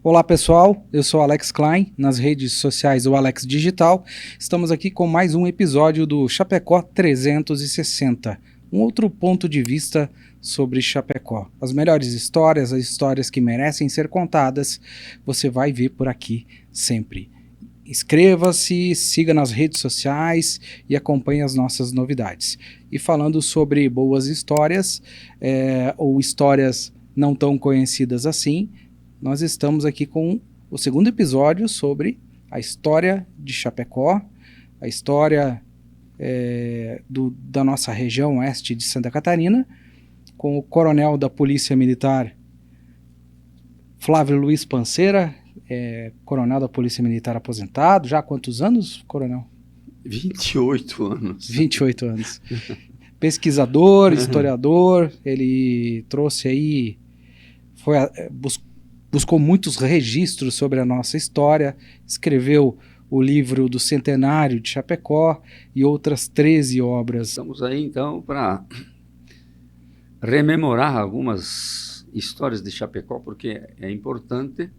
Olá pessoal, eu sou Alex Klein, nas redes sociais o Alex Digital. Estamos aqui com mais um episódio do Chapecó 360, um outro ponto de vista sobre Chapecó. As melhores histórias, as histórias que merecem ser contadas, você vai ver por aqui sempre. Inscreva-se, siga nas redes sociais e acompanhe as nossas novidades. E falando sobre boas histórias, ou histórias não tão conhecidas assim, nós estamos aqui com o segundo episódio sobre a história de Chapecó, a história da nossa região oeste de Santa Catarina, com o coronel da Polícia Militar, Flávio Luiz Panceira, coronel da Polícia Militar aposentado. Já há quantos anos, coronel? 28 anos. 28 anos. Pesquisador, historiador, ele trouxe aí, buscou muitos registros sobre a nossa história, escreveu o livro do Centenário de Chapecó e outras 13 obras. Estamos aí então para rememorar algumas histórias de Chapecó, porque é importante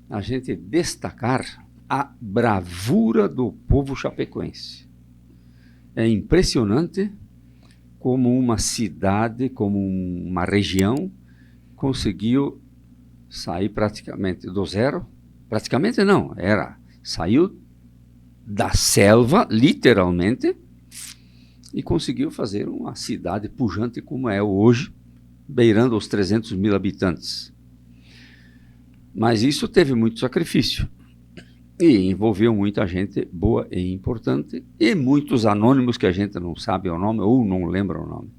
a gente destacar a bravura do povo chapecoense. É impressionante como uma cidade, como uma região conseguiu sair praticamente do zero. Praticamente não, saiu da selva, literalmente, e conseguiu fazer uma cidade pujante como é hoje, beirando os 300 mil habitantes. Mas isso teve muito sacrifício e envolveu muita gente boa e importante e muitos anônimos que a gente não sabe o nome ou não lembra o nome.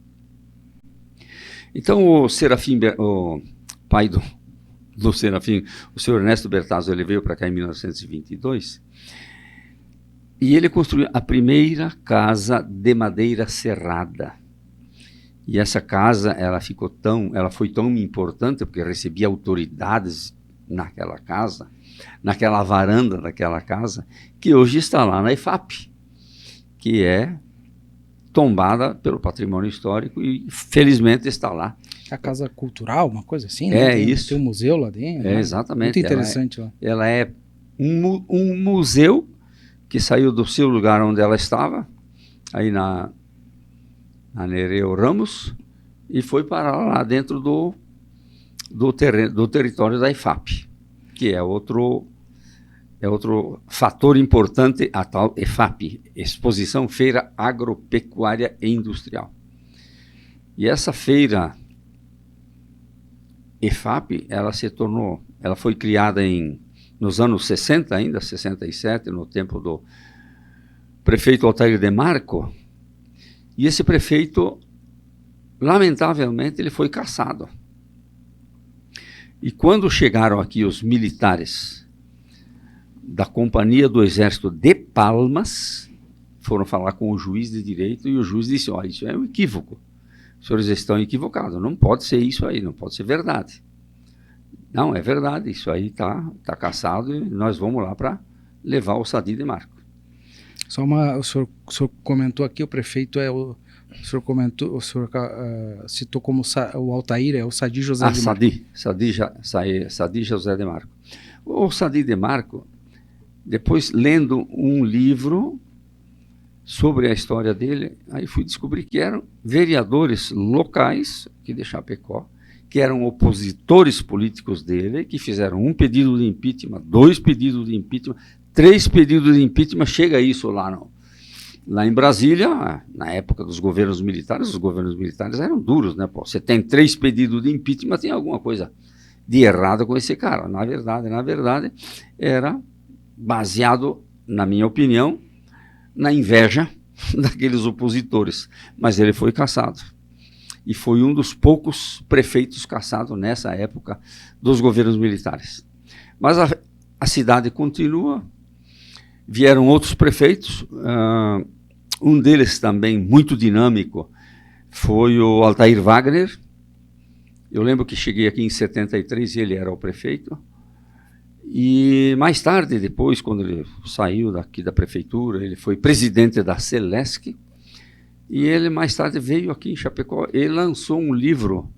Então o Serafim, o pai do Serafim, o senhor Ernesto Bertazzo, ele veio para cá em 1922 e ele construiu a primeira casa de madeira serrada. E essa casa, ela foi tão importante porque recebia autoridades naquela casa, naquela varanda daquela casa, que hoje está lá na EFAP, que é tombada pelo patrimônio histórico e felizmente está lá. A casa cultural, uma coisa assim, né? Isso. Tem um museu lá dentro. Exatamente. Muito interessante lá. Ela é um museu que saiu do seu lugar onde ela estava, aí na Nereu Ramos, e foi parar lá dentro do território da EFAP, que é outro fator importante, a tal EFAP, Exposição Feira Agropecuária e Industrial. E essa feira EFAP, ela foi criada nos anos 60 ainda, 67, no tempo do prefeito Altair de Marco, e esse prefeito, lamentavelmente, ele foi cassado. E quando chegaram aqui os militares da Companhia do Exército de Palmas, foram falar com o juiz de direito e o juiz disse: olha, isso é um equívoco. Os senhores estão equivocados, não pode ser isso aí, não pode ser verdade. Não, é verdade, isso aí tá cassado e nós vamos lá para levar o Sadi de Marco. O senhor comentou aqui, o prefeito o senhor citou como o Altair, é o Sadi José de Marco. Sadi José de Marco. O Sadi de Marco, depois lendo um livro sobre a história dele, aí fui descobrir que eram vereadores locais aqui de Chapecó, que eram opositores políticos dele, que fizeram um pedido de impeachment, 2 pedidos de impeachment, 3 pedidos de impeachment, chega isso lá em Brasília, na época dos governos militares, os governos militares eram duros, né? Pô, você tem 3 pedidos de impeachment, tem alguma coisa de errado com esse cara. Na verdade, era baseado, na minha opinião, na inveja daqueles opositores. Mas ele foi cassado. E foi um dos poucos prefeitos cassados nessa época dos governos militares. Mas a cidade continua. Vieram outros prefeitos, um deles também muito dinâmico foi o Altair Wagner. Eu lembro que cheguei aqui em 73 e ele era o prefeito. E mais tarde, depois, quando ele saiu daqui da prefeitura, ele foi presidente da Celesc. E ele mais tarde veio aqui em Chapecó e lançou um livro,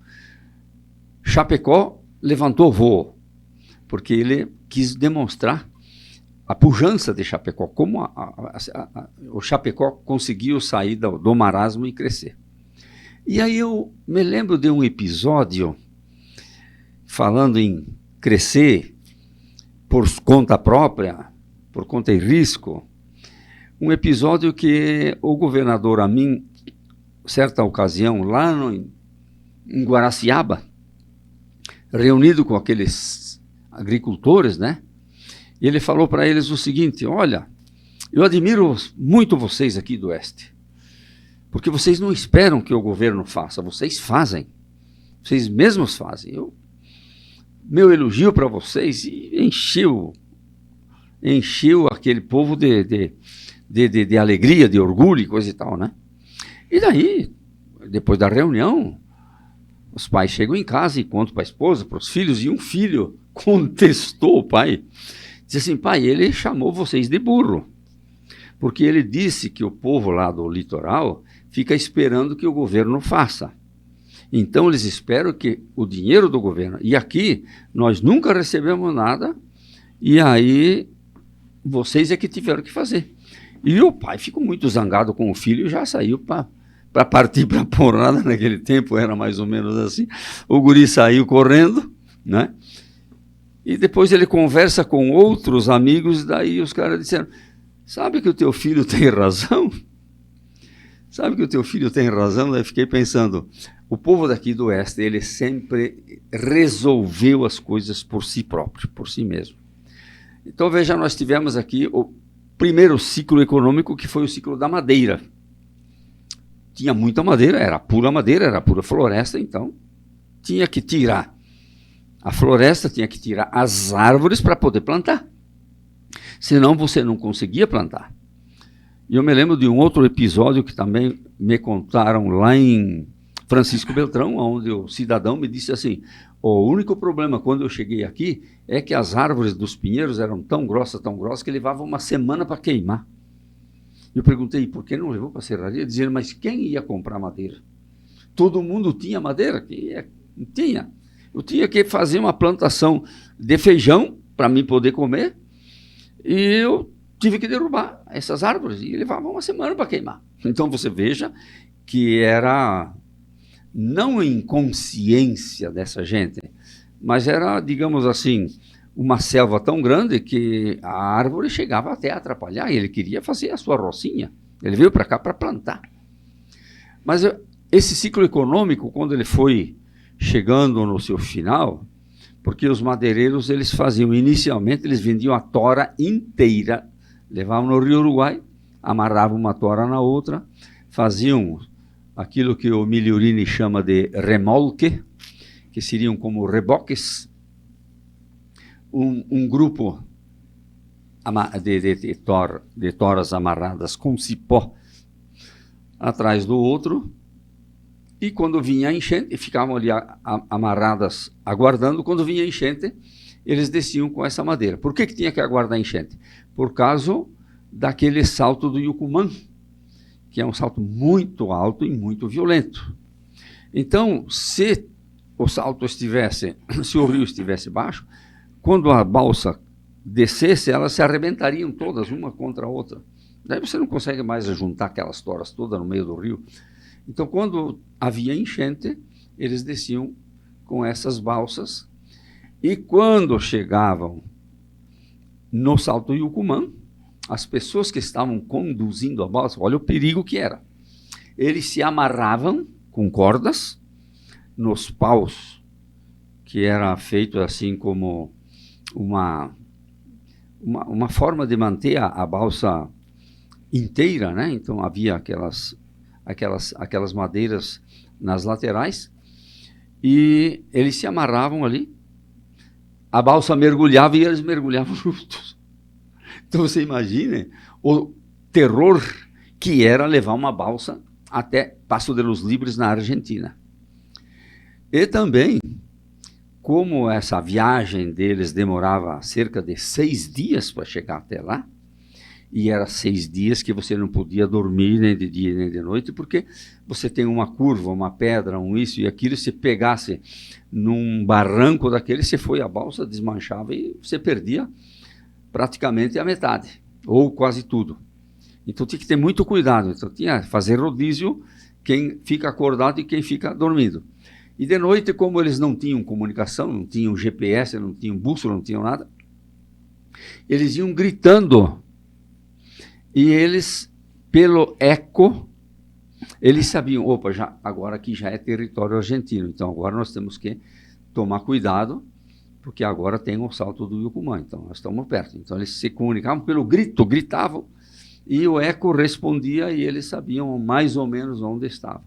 Chapecó levantou voo, porque ele quis demonstrar a pujança de Chapecó, como o Chapecó conseguiu sair do marasmo e crescer. E aí eu me lembro de um episódio, falando em crescer por conta própria, por conta e risco, um episódio que o governador Amin, certa ocasião, lá em Guaraciaba, reunido com aqueles agricultores, né? E ele falou para eles o seguinte: olha, eu admiro muito vocês aqui do Oeste, porque vocês não esperam que o governo faça, vocês fazem, vocês mesmos fazem. Meu elogio para vocês, e encheu aquele povo de alegria, de orgulho e coisa e tal, né? E daí, depois da reunião, os pais chegam em casa e contam para a esposa, para os filhos, e um filho contestou o pai. Disse assim: pai, ele chamou vocês de burro, porque ele disse que o povo lá do litoral fica esperando que o governo faça. Então eles esperam que o dinheiro do governo, e aqui nós nunca recebemos nada, e aí vocês é que tiveram que fazer. E o pai ficou muito zangado com o filho e já saiu para partir para a porrada. Naquele tempo era mais ou menos assim. O guri saiu correndo, né? E depois ele conversa com outros amigos, daí os caras disseram: sabe que o teu filho tem razão? Sabe que o teu filho tem razão? Daí fiquei pensando, o povo daqui do Oeste, ele sempre resolveu as coisas por si próprio, por si mesmo. Então veja, nós tivemos aqui o primeiro ciclo econômico, que foi o ciclo da madeira. Tinha muita madeira, era pura floresta, então tinha que tirar a floresta, tinha que tirar as árvores para poder plantar. Senão você não conseguia plantar. E eu me lembro de um outro episódio que também me contaram lá em Francisco Beltrão, onde o cidadão me disse assim: o único problema quando eu cheguei aqui é que as árvores dos pinheiros eram tão grossas, que levavam uma semana para queimar. Eu perguntei: por que não levou para a serraria? Diziam: mas quem ia comprar madeira? Todo mundo tinha madeira? Não tinha. Eu tinha que fazer uma plantação de feijão para mim poder comer, e eu tive que derrubar essas árvores, e levava uma semana para queimar. Então você veja que era não inconsciência dessa gente, mas era, digamos assim, uma selva tão grande que a árvore chegava até a atrapalhar, e ele queria fazer a sua rocinha. Ele veio para cá para plantar. Mas esse ciclo econômico, quando ele foi chegando no seu final, porque os madeireiros, eles faziam, inicialmente, eles vendiam a tora inteira, levavam no Rio Uruguai, amarravam uma tora na outra, faziam aquilo que o Migliorini chama de remolque, que seriam como reboques, um grupo de toras amarradas com cipó atrás do outro, e quando vinha a enchente, ficavam ali amarradas, aguardando. Quando vinha a enchente, eles desciam com essa madeira. Por que tinha que aguardar a enchente? Por causa daquele salto do Yucumã, que é um salto muito alto e muito violento. Então, se o salto estivesse, se o rio estivesse baixo, quando a balsa descesse, elas se arrebentariam todas, uma contra a outra. Daí você não consegue mais juntar aquelas toras todas no meio do rio. Então, quando havia enchente, eles desciam com essas balsas, e quando chegavam no Salto Yucumã, as pessoas que estavam conduzindo a balsa, olha o perigo que era. Eles se amarravam com cordas nos paus, que era feito assim como uma forma de manter a balsa inteira, né? Então havia aquelas madeiras nas laterais, e eles se amarravam ali, a balsa mergulhava e eles mergulhavam juntos. Então você imagine o terror que era levar uma balsa até Paso de los Libres, na Argentina. E também, como essa viagem deles demorava cerca de 6 dias para chegar até lá, e era 6 dias que você não podia dormir nem de dia nem de noite, porque você tem uma curva, uma pedra, um isso e aquilo, se pegasse num barranco daquele, você foi a balsa, desmanchava e você perdia praticamente a metade, ou quase tudo. Então tinha que ter muito cuidado, então tinha que fazer rodízio, quem fica acordado e quem fica dormindo. E de noite, como eles não tinham comunicação, não tinham GPS, não tinham bússola, não tinham nada, eles iam gritando. E eles, pelo eco, eles sabiam, opa, agora aqui já é território argentino, então agora nós temos que tomar cuidado, porque agora tem o Salto do Ucumã, então nós estamos perto. Então eles se comunicavam pelo grito, gritavam, e o eco respondia e eles sabiam mais ou menos onde estavam.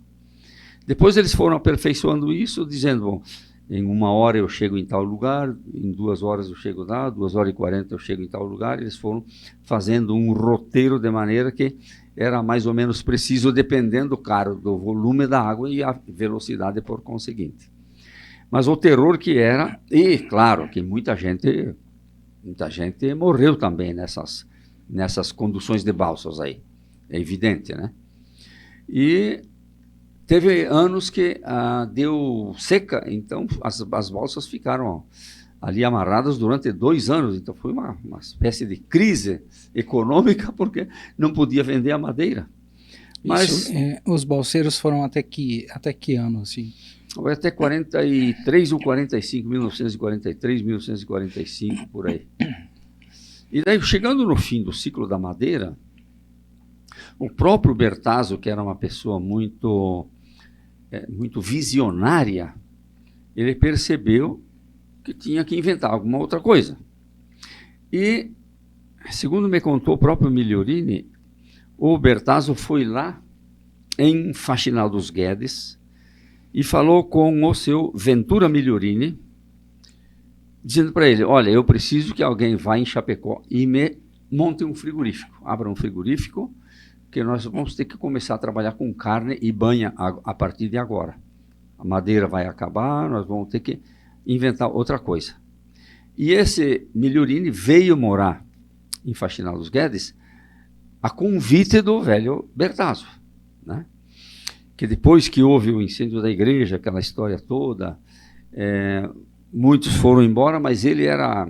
Depois eles foram aperfeiçoando isso, dizendo, bom, em 1 hora eu chego em tal lugar, em 2 horas eu chego lá, 2 horas e 40 eu chego em tal lugar. Eles foram fazendo um roteiro de maneira que era mais ou menos preciso, dependendo, claro, do volume da água e a velocidade por conseguinte. Mas o terror que era, e claro que muita gente morreu também nessas conduções de balsas aí, é evidente, né? E teve anos que deu seca, então as balsas ficaram ali amarradas durante 2 anos, então foi uma espécie de crise econômica, porque não podia vender a madeira. Mas os balseiros foram até que ano, assim? Foi até 43 ou 45, 1943, 1945, por aí. E daí, chegando no fim do ciclo da madeira, o próprio Bertazzo, que era uma pessoa muito visionária, ele percebeu que tinha que inventar alguma outra coisa. E, segundo me contou o próprio Migliorini, o Bertazzo foi lá em Faxinal dos Guedes e falou com o seu Ventura Migliorini, dizendo para ele, olha, eu preciso que alguém vá em Chapecó e me monte um frigorífico, abra um frigorífico, que nós vamos ter que começar a trabalhar com carne e banha a partir de agora. A madeira vai acabar, nós vamos ter que inventar outra coisa. E esse Migliorini veio morar em Faxinal dos Guedes a convite do velho Bertazzo, né? Que depois que houve o incêndio da igreja, aquela história toda, muitos foram embora, mas ele era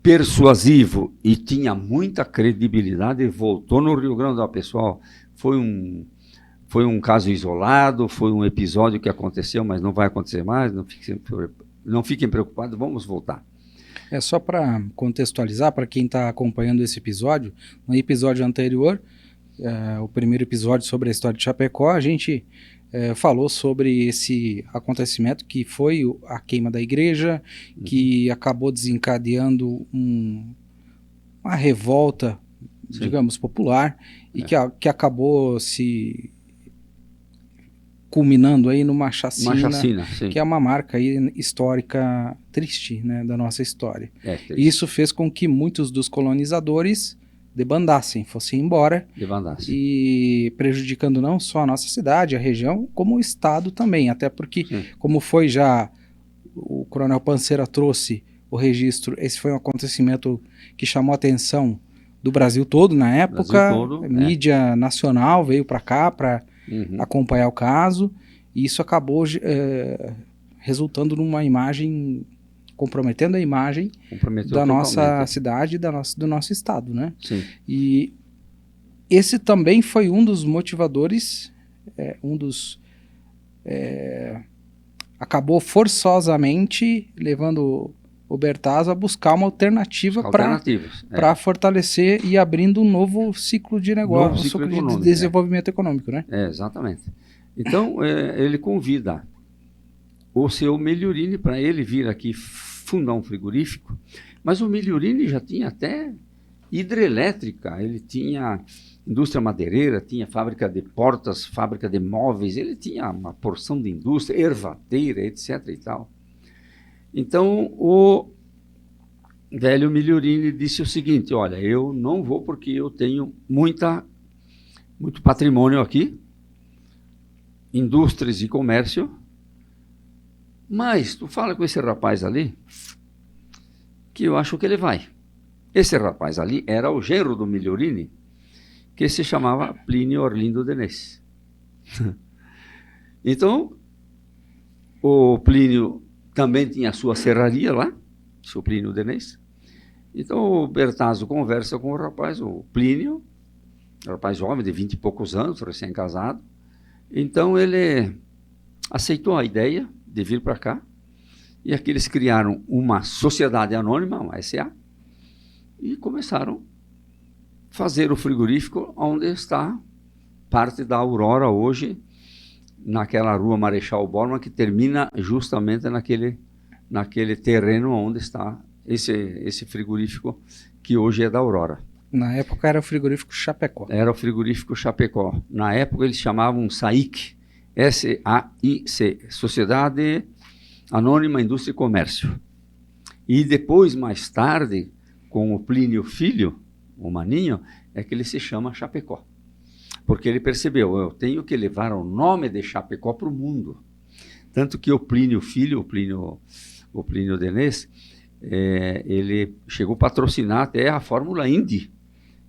persuasivo e tinha muita credibilidade, voltou no Rio Grande do Sul. Pessoal, foi um caso isolado, foi um episódio que aconteceu, mas não vai acontecer mais, não fiquem preocupados, vamos voltar. Só para contextualizar, para quem está acompanhando esse episódio, no episódio anterior, o primeiro episódio sobre a história de Chapecó, a gente falou sobre esse acontecimento que foi a queima da igreja, que acabou desencadeando uma revolta, sim, digamos, popular, e que acabou se culminando aí numa chacina que é uma marca aí histórica triste, né, da nossa história. E isso fez com que muitos dos colonizadores debandassem, fossem embora, e prejudicando não só a nossa cidade, a região, como o estado também, até porque, como foi já, o Coronel Panceira trouxe o registro, esse foi um acontecimento que chamou a atenção do Brasil todo na época, mídia nacional veio para cá para acompanhar o caso, e isso acabou resultando numa imagem, comprometendo a imagem da nossa cidade e do nosso estado, né? Sim. E esse também foi um dos motivadores, acabou forçosamente levando o Bertazzo a buscar uma alternativa para fortalecer e abrindo um novo ciclo de negócio, de desenvolvimento econômico, né? Exatamente. Então, ele convida o seu Migliorini para ele vir aqui fundar um frigorífico, mas o Migliorini já tinha até hidrelétrica, ele tinha indústria madeireira, tinha fábrica de portas, fábrica de móveis, ele tinha uma porção de indústria, ervateira, etc. e tal. Então, o velho Migliorini disse o seguinte, olha, eu não vou porque eu tenho muito patrimônio aqui, indústrias e comércio, mas tu fala com esse rapaz ali, que eu acho que ele vai. Esse rapaz ali era o genro do Migliorini, que se chamava Plínio Orlindo Denese. Então, o Plínio também tinha a sua serraria lá, seu Plínio Denese. Então, o Bertazzo conversa com o rapaz, o Plínio, um rapaz jovem, de 20 e poucos anos, recém-casado. Então, ele aceitou a ideia de vir para cá, e aqui eles criaram uma sociedade anônima, uma SA, e começaram a fazer o frigorífico onde está parte da Aurora hoje, naquela rua Marechal Bormann, que termina justamente naquele terreno onde está esse frigorífico, que hoje é da Aurora. Na época era o frigorífico Chapecó. Era o frigorífico Chapecó. Na época eles chamavam SAIC, S-A-I-C, Sociedade Anônima Indústria e Comércio. E depois, mais tarde, com o Plínio Filho, o Maninho, é que ele se chama Chapecó. Porque ele percebeu, eu tenho que levar o nome de Chapecó para o mundo. Tanto que o Plínio Filho, o Plínio Denese, ele chegou a patrocinar até a Fórmula Indy.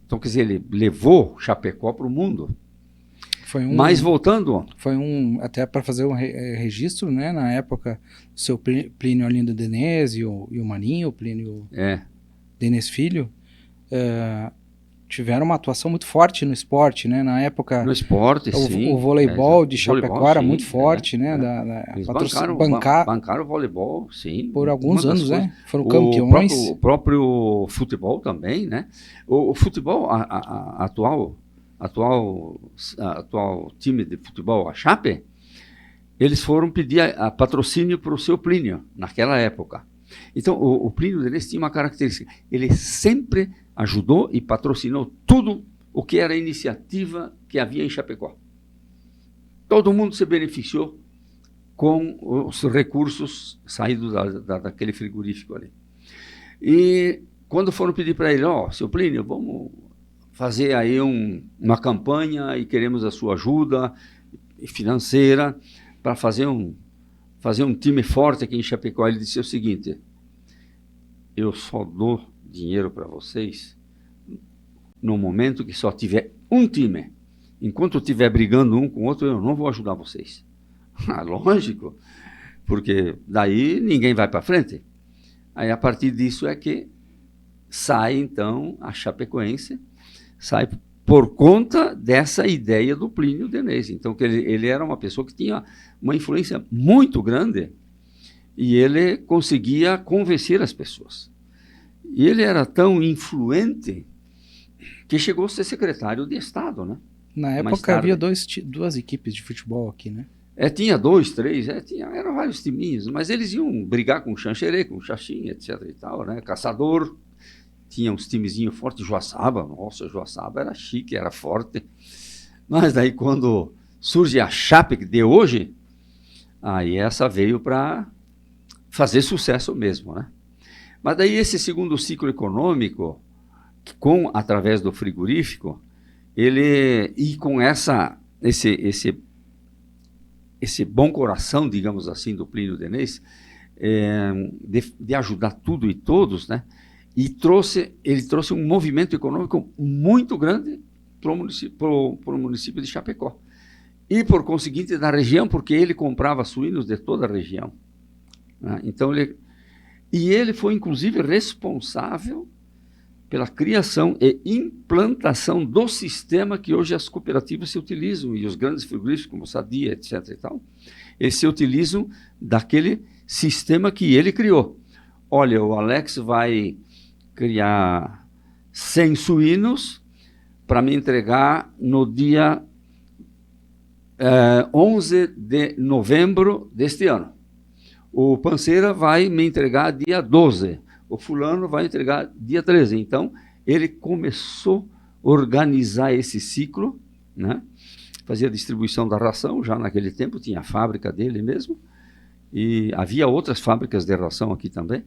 Então, quer dizer, ele levou Chapecó para o mundo. Mas voltando... até para fazer um registro, né? Na época, o seu Plínio Orlindo Denese e o Maninho, o Plínio Denese Filho, tiveram uma atuação muito forte no esporte, né? Na época... No esporte, sim. O voleibol de Chapecó era muito forte, né? Eles bancaram o voleibol, sim. Por alguns anos, né? Foram campeões. O próprio futebol também, né? O futebol, atual time de futebol, a Chape, eles foram pedir a patrocínio para o seu Plínio, naquela época. Então, o Plínio Denese tinha uma característica, ele sempre ajudou e patrocinou tudo o que era iniciativa que havia em Chapecó. Todo mundo se beneficiou com os recursos saídos daquele frigorífico ali. E quando foram pedir para ele, seu Plínio, vamos fazer aí uma campanha e queremos a sua ajuda financeira para fazer um time forte aqui em Chapecó. Ele disse o seguinte: eu só dou dinheiro para vocês no momento que só tiver um time. Enquanto eu estiver brigando um com o outro, eu não vou ajudar vocês. Lógico, porque daí ninguém vai para frente. Aí, a partir disso é que sai, então, a Chapecoense, sai por conta dessa ideia do Plínio Denese. Então, que ele era uma pessoa que tinha uma influência muito grande e ele conseguia convencer as pessoas. E ele era tão influente que chegou a ser secretário de Estado, né? Na época havia duas equipes de futebol aqui, né? Tinha 2, 3, eram vários timinhos, mas eles iam brigar com o Xanxerê, com o Xaxim, etc. e tal, né? Caçador, tinha uns timezinhos fortes, Joaçaba, nossa, Joaçaba era chique, era forte. Mas daí quando surge a Chape de hoje, aí essa veio para fazer sucesso mesmo, né? Mas daí esse segundo ciclo econômico, através do frigorífico, e com esse bom coração, digamos assim, do Plínio Denese, de ajudar tudo e todos, né? E ele trouxe um movimento econômico muito grande para o município de Chapecó. E, por conseguinte, da região, porque ele comprava suínos de toda a região, né? Então, ele foi, inclusive, responsável pela criação e implantação do sistema que hoje as cooperativas se utilizam, e os grandes frigoríficos, como Sadia, etc. e tal, eles se utilizam daquele sistema que ele criou. Olha, o Alex vai criar 100 suínos para me entregar no dia 11 de novembro deste ano. O Panceira vai me entregar dia 12. O fulano vai entregar dia 13. Então, ele começou a organizar esse ciclo, né? Fazia a distribuição da ração, já naquele tempo tinha a fábrica dele mesmo, e havia outras fábricas de ração aqui também,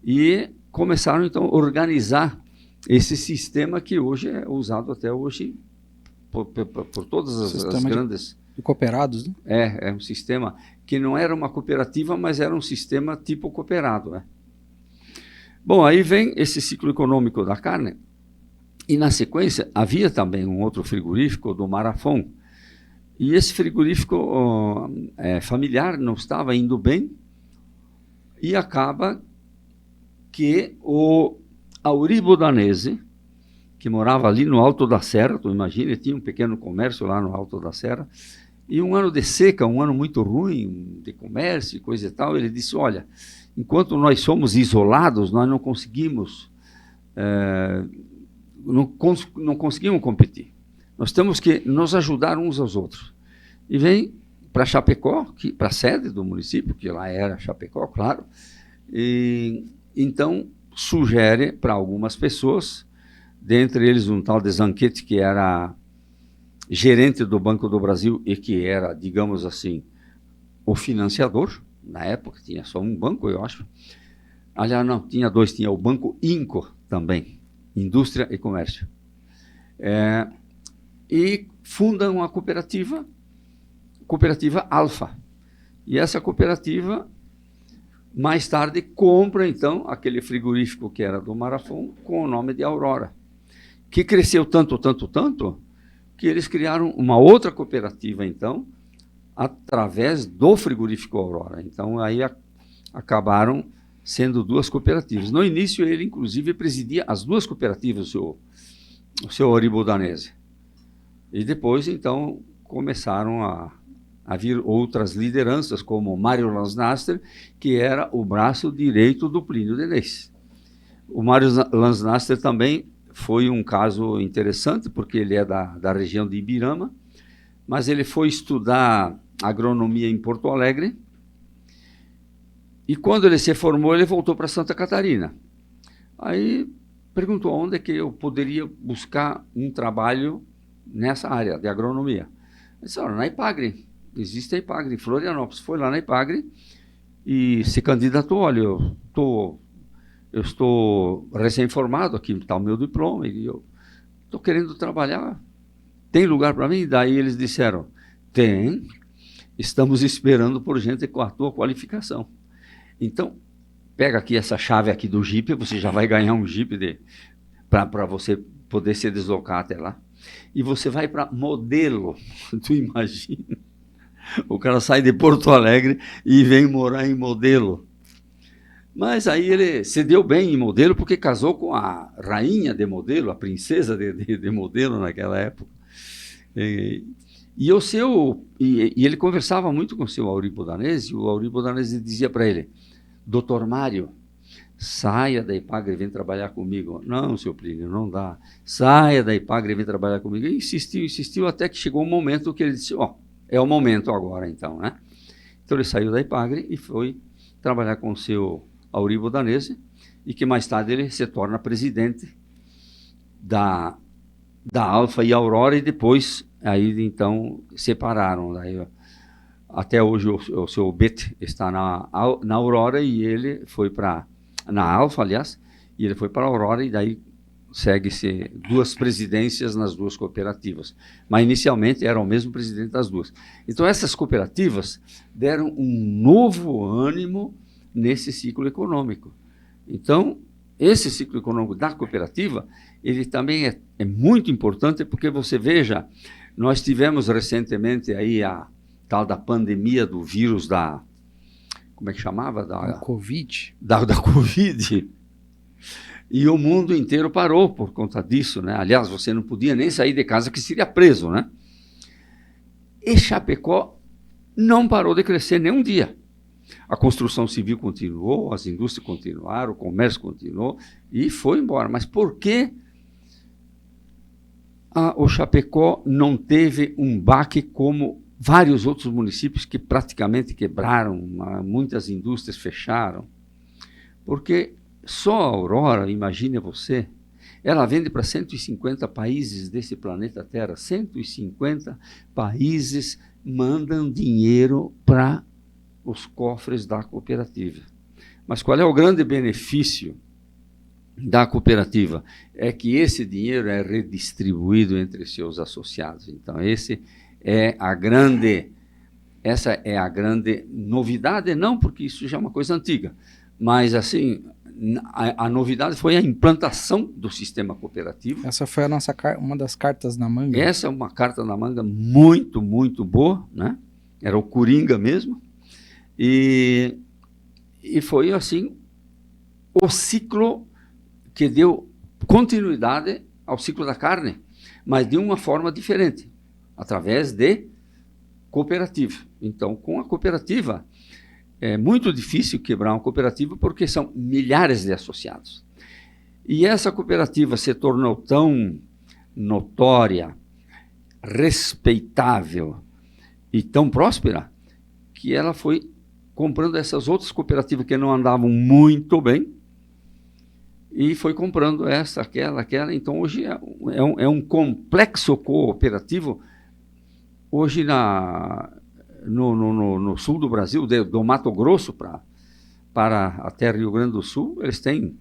e começaram, então, a organizar esse sistema que hoje é usado até hoje por todas as grandes... De cooperados, né? É um sistema que não era uma cooperativa, mas era um sistema tipo cooperado, né? Bom, aí vem esse ciclo econômico da carne, e na sequência havia também um outro frigorífico do Marafon, e esse frigorífico familiar não estava indo bem, e acaba que o Auribo Danese, que morava ali no Alto da Serra, tu imagina, tinha um pequeno comércio lá no Alto da Serra, e um ano de seca, um ano muito ruim de comércio e coisa e tal, ele disse, olha, enquanto nós somos isolados, nós não conseguimos, não conseguimos competir. Nós temos que nos ajudar uns aos outros. E vem para Chapecó, para a sede do município, que lá era Chapecó, claro, e então sugere para algumas pessoas, dentre eles um tal de Zanquete, que era gerente do Banco do Brasil e que era, digamos assim, o financiador. Na época tinha só um banco, eu acho. Aliás, não, tinha dois, tinha o Banco Inco também, Indústria e Comércio. E fundam a cooperativa Alfa. E essa cooperativa, mais tarde, compra, então, aquele frigorífico que era do Marafon, com o nome de Aurora, que cresceu tanto, que eles criaram uma outra cooperativa, então, através do frigorífico Aurora. Então, aí acabaram sendo duas cooperativas. No início, ele, inclusive, presidia as duas cooperativas, o seu Auribo Danese. E depois, então, começaram a vir outras lideranças, como Mário Lansnaster, que era o braço direito do Plínio Denez. O Mário Lansnaster também foi um caso interessante, porque ele é da região de Ibirama, mas ele foi estudar agronomia em Porto Alegre, e quando ele se formou, ele voltou para Santa Catarina. Aí perguntou onde é que eu poderia buscar um trabalho nessa área de agronomia. Ele disse, na Ipagre, existe a Ipagre em Florianópolis. Foi lá na Ipagre e se candidatou, olha, eu estou recém-formado, aqui está o meu diploma, e eu estou querendo trabalhar, tem lugar para mim? Daí eles disseram, tem, estamos esperando por gente com a tua qualificação. Então, pega aqui essa chave aqui do Jeep, você já vai ganhar um Jeep para você poder se deslocar até lá. E você vai para Modelo, tu imagina? O cara sai de Porto Alegre e vem morar em Modelo. Mas aí ele se deu bem em Modelo porque casou com a rainha de Modelo, a princesa de Modelo naquela época. E ele conversava muito com o seu Auribo Danese, e o Auribo Danese dizia para ele, doutor Mário, saia da Ipagre e vem trabalhar comigo. Não, seu Plínio, não dá. Saia da Ipagre e vem trabalhar comigo. E insistiu, até que chegou um momento que ele disse, é o momento agora, então, né? Então ele saiu da Ipagre e foi trabalhar com o seu Auribo Danese, e que mais tarde ele se torna presidente da Alfa e Aurora, e depois, aí então, separaram. Daí, até hoje o seu Bet está na Aurora, e ele foi na Alfa, aliás, e ele foi para a Aurora, e daí segue-se duas presidências nas duas cooperativas. Mas inicialmente era o mesmo presidente das duas. Então essas cooperativas deram um novo ânimo nesse ciclo econômico. Então, esse ciclo econômico da cooperativa, ele também é muito importante, porque você veja, nós tivemos recentemente aí a tal da pandemia do vírus como é que chamava? Da Covid. Da Covid. E o mundo inteiro parou por conta disso, né? Aliás, você não podia nem sair de casa, que seria preso, né? E Chapecó não parou de crescer nem um dia. A construção civil continuou, as indústrias continuaram, o comércio continuou e foi embora. Mas por que o Chapecó não teve um baque como vários outros municípios que praticamente quebraram, muitas indústrias fecharam? Porque só a Aurora, imagine você, ela vende para 150 países desse planeta Terra. 150 países mandam dinheiro para os cofres da cooperativa. Mas qual é o grande benefício da cooperativa? É que esse dinheiro é redistribuído entre seus associados. Então, essa é a grande novidade, não porque isso já é uma coisa antiga, mas assim, a novidade foi a implantação do sistema cooperativo. Essa foi uma das cartas na manga. Essa é uma carta na manga muito, muito boa, né? Era o Coringa mesmo. E foi assim o ciclo que deu continuidade ao ciclo da carne, mas de uma forma diferente, através de cooperativa. Então, com a cooperativa, é muito difícil quebrar uma cooperativa porque são milhares de associados. E essa cooperativa se tornou tão notória, respeitável e tão próspera que ela foi comprando essas outras cooperativas que não andavam muito bem e foi comprando essa, aquela. Então, hoje é um complexo cooperativo. Hoje, no sul do Brasil, do Mato Grosso para até Rio Grande do Sul, eles têm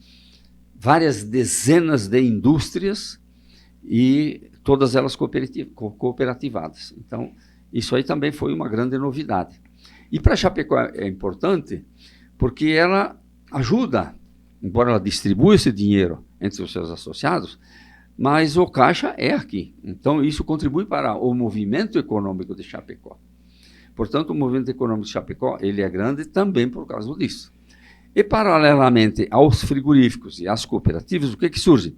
várias dezenas de indústrias e todas elas cooperativadas. Então, isso aí também foi uma grande novidade. E para Chapecó é importante porque ela ajuda, embora ela distribua esse dinheiro entre os seus associados, mas o caixa é aqui. Então, isso contribui para o movimento econômico de Chapecó. Portanto, o movimento econômico de Chapecó ele é grande também por causa disso. E, paralelamente aos frigoríficos e às cooperativas, o que surge?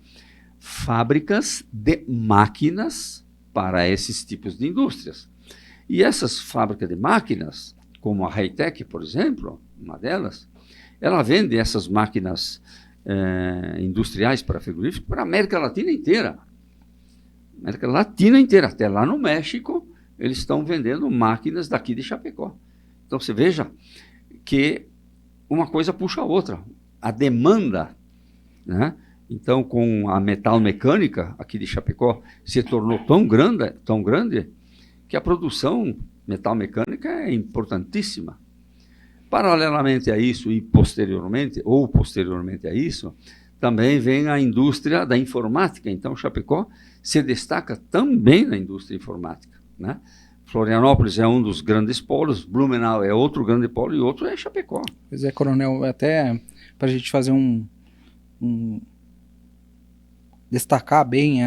Fábricas de máquinas para esses tipos de indústrias. E essas fábricas de máquinas, como a Hightech, por exemplo, uma delas, ela vende essas máquinas industriais para frigoríficos para a América Latina inteira. América Latina inteira, até lá no México, eles estão vendendo máquinas daqui de Chapecó. Então, você veja que uma coisa puxa a outra. A demanda, né? Então, com a metalmecânica aqui de Chapecó, se tornou tão grande, que a produção metalmecânica é importantíssima. Paralelamente a isso e posteriormente a isso, também vem a indústria da informática. Então, Chapecó se destaca também na indústria informática, né? Florianópolis é um dos grandes polos, Blumenau é outro grande polo e outro é Chapecó. Pois é, Coronel, até para a gente fazer destacar bem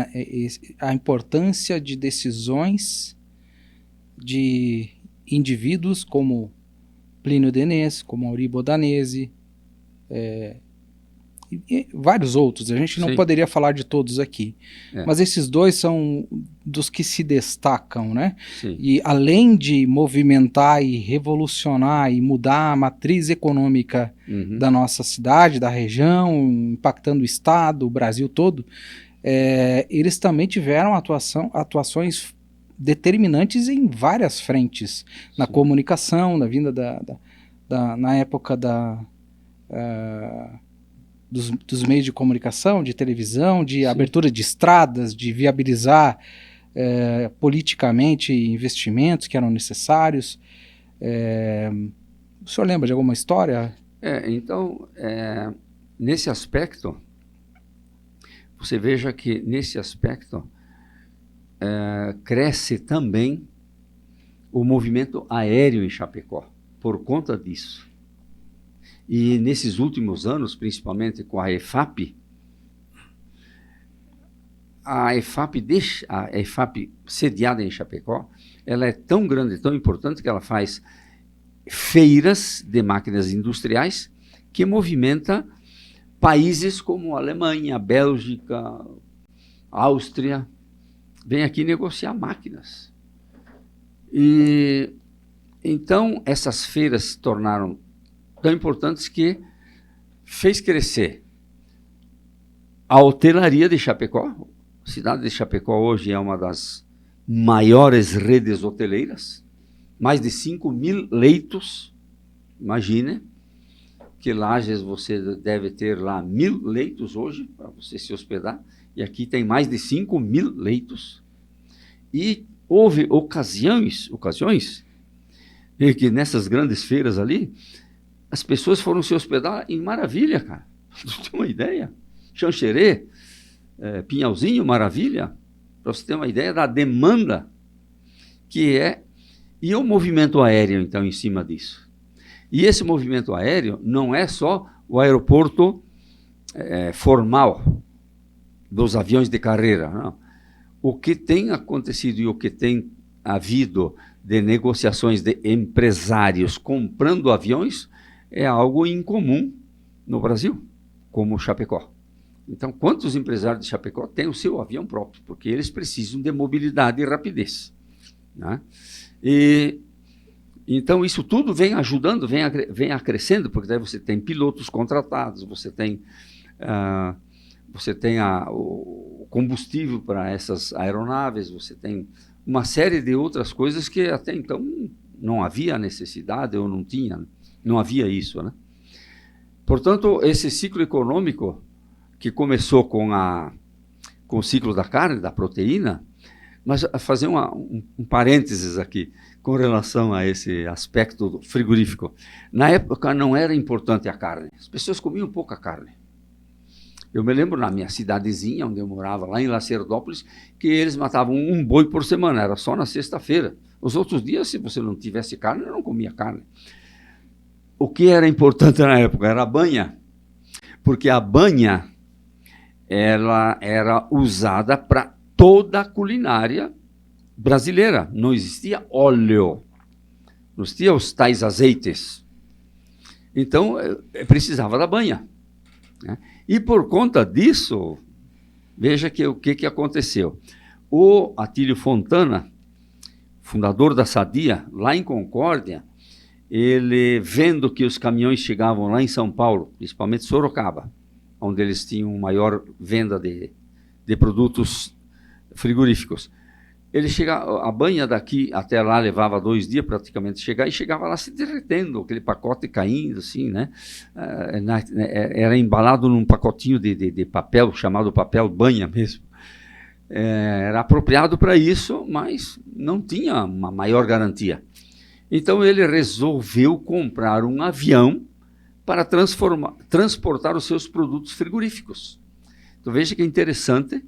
a importância de decisões de indivíduos como Plínio Denez, como Auribo Danese, e vários outros. A gente não poderia falar de todos aqui. Mas esses dois são dos que se destacam, né? Sim. E além de movimentar e revolucionar e mudar a matriz econômica da nossa cidade, da região, impactando o estado, o Brasil todo, eles também tiveram atuações determinantes em várias frentes, na comunicação, na vinda na época dos meios de comunicação, de televisão, de abertura de estradas, de viabilizar politicamente investimentos que eram necessários. O senhor lembra de alguma história? Então, nesse aspecto, você veja que nesse aspecto cresce também o movimento aéreo em Chapecó, por conta disso. E nesses últimos anos, principalmente com a EFAP, a EFAP sediada em Chapecó, ela é tão grande, tão importante, que ela faz feiras de máquinas industriais que movimenta países como Alemanha, Bélgica, Áustria, vem aqui negociar máquinas. E então essas feiras se tornaram tão importantes que fez crescer a hotelaria de Chapecó. A cidade de Chapecó hoje é uma das maiores redes hoteleiras, mais de 5.000 leitos. Imagine que Lages você deve ter lá 1.000 leitos hoje para você se hospedar, e aqui tem mais de 5.000 leitos. E houve ocasiões em que nessas grandes feiras ali, as pessoas foram se hospedar em Maravilha, cara. Você tem uma ideia? Xanxerê, Pinhalzinho, Maravilha, para você ter uma ideia da demanda que é. E o movimento aéreo, então, em cima disso. E esse movimento aéreo não é só o aeroporto formal dos aviões de carreira. Não. O que tem acontecido e o que tem havido de negociações de empresários comprando aviões é algo incomum no Brasil, como o Chapecó. Então, quantos empresários de Chapecó têm o seu avião próprio? Porque eles precisam de mobilidade e rapidez, né? Então, isso tudo vem ajudando, vem acrescendo, porque daí você tem pilotos contratados, você tem o combustível para essas aeronaves, você tem uma série de outras coisas que até então não havia necessidade ou não havia isso, né? Portanto, esse ciclo econômico que começou com o ciclo da carne, da proteína, mas fazer um parênteses aqui com relação a esse aspecto frigorífico. Na época não era importante a carne, as pessoas comiam pouca carne. Eu me lembro na minha cidadezinha, onde eu morava, lá em Lacerdópolis, que eles matavam um boi por semana, era só na sexta-feira. Os outros dias, se você não tivesse carne, eu não comia carne. O que era importante na época era a banha, porque a banha ela era usada para toda a culinária brasileira. Não existia óleo, não existia os tais azeites. Então, precisava da banha, né? E por conta disso, veja o que aconteceu. O Atílio Fontana, fundador da Sadia, lá em Concórdia, ele, vendo que os caminhões chegavam lá em São Paulo, principalmente Sorocaba, onde eles tinham maior venda de produtos frigoríficos, a banha daqui até lá levava 2 dias praticamente chegar, e chegava lá se derretendo, aquele pacote caindo, assim, né? Era embalado num pacotinho de papel, chamado papel banha mesmo. Era apropriado para isso, mas não tinha uma maior garantia. Então ele resolveu comprar um avião para transportar os seus produtos frigoríficos. Então veja que interessante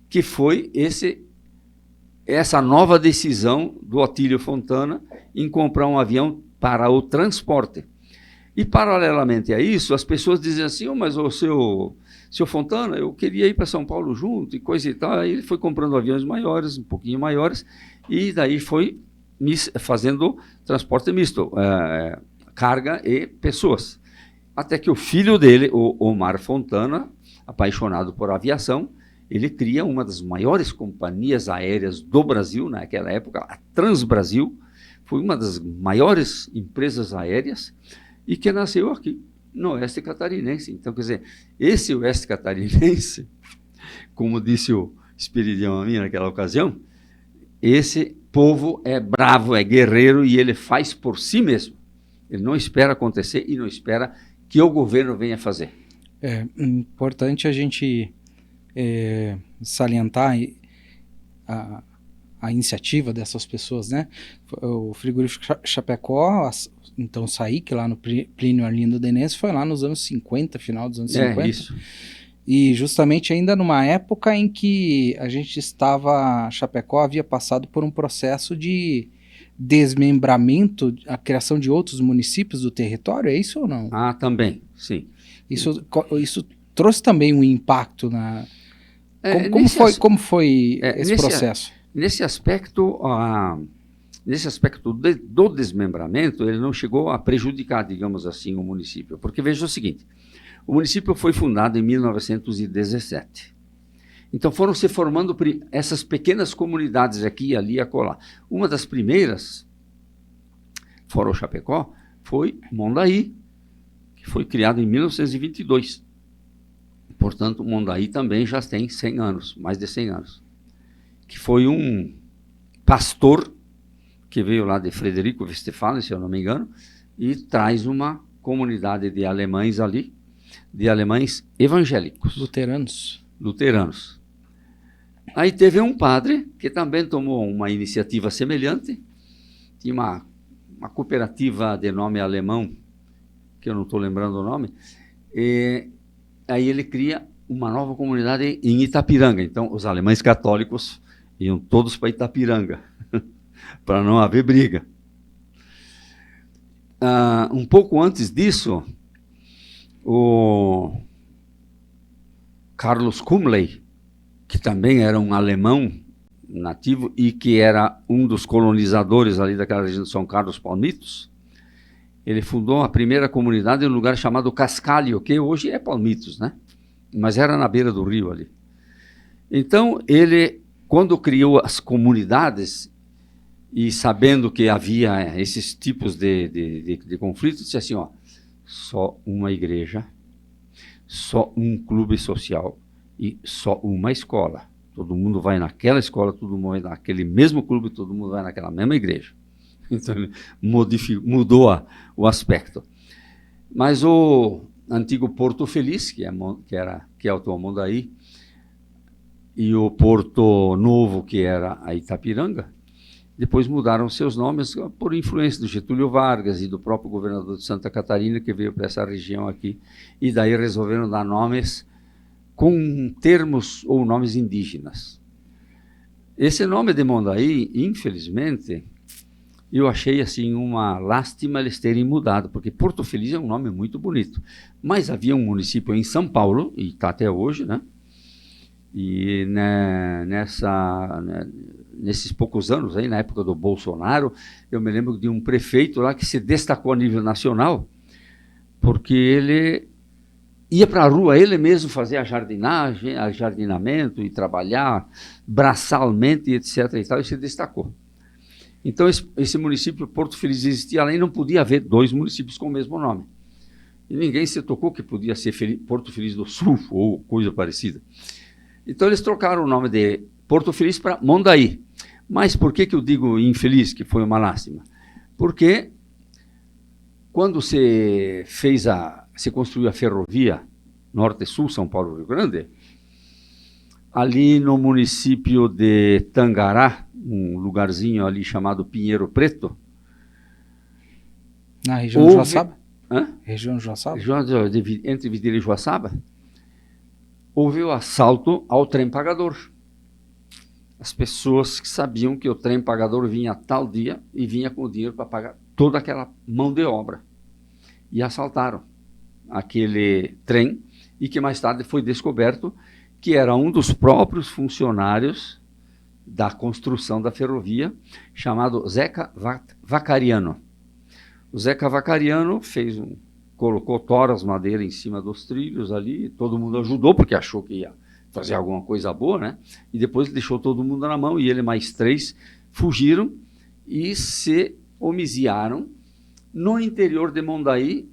que foi essa nova decisão do Atílio Fontana em comprar um avião para o transporte. E, paralelamente a isso, as pessoas dizem assim, mas o seu Fontana, eu queria ir para São Paulo junto e coisa e tal. Aí ele foi comprando aviões maiores, um pouquinho maiores, e daí foi fazendo transporte misto, carga e pessoas. Até que o filho dele, o Omar Fontana, apaixonado por aviação, ele cria uma das maiores companhias aéreas do Brasil, naquela época, a Transbrasil, foi uma das maiores empresas aéreas e que nasceu aqui, no Oeste Catarinense. Então, quer dizer, esse Oeste Catarinense, como disse o Espiridião a mim naquela ocasião, esse povo é bravo, é guerreiro e ele faz por si mesmo. Ele não espera acontecer e não espera que o governo venha fazer. É importante a gente salientar a iniciativa dessas pessoas, né? O frigorífico Chapecó, então Saíque, lá no Plínio Arlindo Denense, foi lá nos anos 50, final dos anos 50. Isso. E justamente ainda numa época em que Chapecó havia passado por um processo de desmembramento, a criação de outros municípios do território, é isso ou não? Ah, também, sim. Isso trouxe também um impacto na... Como foi esse processo? Nesse aspecto do desmembramento, ele não chegou a prejudicar, digamos assim, o município. Porque veja o seguinte, o município foi fundado em 1917. Então foram se formando essas pequenas comunidades aqui, ali e acolá. Uma das primeiras, fora o Chapecó, foi Mondaí, que foi criado em 1922. Portanto, Mondaí também já tem 100 anos, mais de 100 anos. Que foi um pastor que veio lá de Frederico Westphalen, se eu não me engano, e traz uma comunidade de alemães ali, de alemães evangélicos. Luteranos. Aí teve um padre que também tomou uma iniciativa semelhante, tinha uma cooperativa de nome alemão, que eu não estou lembrando o nome, e aí ele cria uma nova comunidade em Itapiranga. Então, os alemães católicos iam todos para Itapiranga, para não haver briga. Um pouco antes disso, Carlos Kumley, que também era um alemão nativo e que era um dos colonizadores ali daquela região de São Carlos Palmitos. Ele fundou a primeira comunidade em um lugar chamado Cascalho, que hoje é Palmitos, né? Mas era na beira do rio ali. Então, ele, quando criou as comunidades, e sabendo que havia esses tipos de conflitos, disse assim, ó, só uma igreja, só um clube social e só uma escola. Todo mundo vai naquela escola, todo mundo vai naquele mesmo clube, todo mundo vai naquela mesma igreja. Então, ele mudou o aspecto. Mas o antigo Porto Feliz, que é o atual Mondaí, e o Porto Novo, que era a Itapiranga, depois mudaram seus nomes por influência do Getúlio Vargas e do próprio governador de Santa Catarina, que veio para essa região aqui, e daí resolveram dar nomes com termos ou nomes indígenas. Esse nome de Mondaí, infelizmente, eu achei assim uma lástima eles terem mudado, porque Porto Feliz é um nome muito bonito. Mas havia um município em São Paulo, e está até hoje, né? E nesses poucos anos, aí, na época do Bolsonaro, eu me lembro de um prefeito lá que se destacou a nível nacional, porque ele ia para a rua ele mesmo fazer a jardinagem, jardinamento e trabalhar braçalmente, etc. e tal, e se destacou. Então, esse município, Porto Feliz, existia além, não podia haver dois municípios com o mesmo nome. E ninguém se tocou que podia ser Porto Feliz do Sul ou coisa parecida. Então, eles trocaram o nome de Porto Feliz para Mondaí. Mas por que eu digo infeliz, que foi uma lástima? Porque quando se construiu a ferrovia Norte-Sul, São Paulo-Rio Grande, ali no município de Tangará, um lugarzinho ali chamado Pinheiro Preto. Na região de Joaçaba? Hã? Região de Joaçaba? Entre Videira e Joaçaba, houve o assalto ao trem pagador. As pessoas que sabiam que o trem pagador vinha tal dia e vinha com o dinheiro para pagar toda aquela mão de obra. E assaltaram aquele trem e que mais tarde foi descoberto que era um dos próprios funcionários da construção da ferrovia, chamado Zeca Vacariano. O Zeca Vacariano colocou toras madeira em cima dos trilhos ali, todo mundo ajudou, porque achou que ia fazer alguma coisa boa, né? E depois deixou todo mundo na mão, e ele mais 3 fugiram e se homiziaram no interior de Mondaí,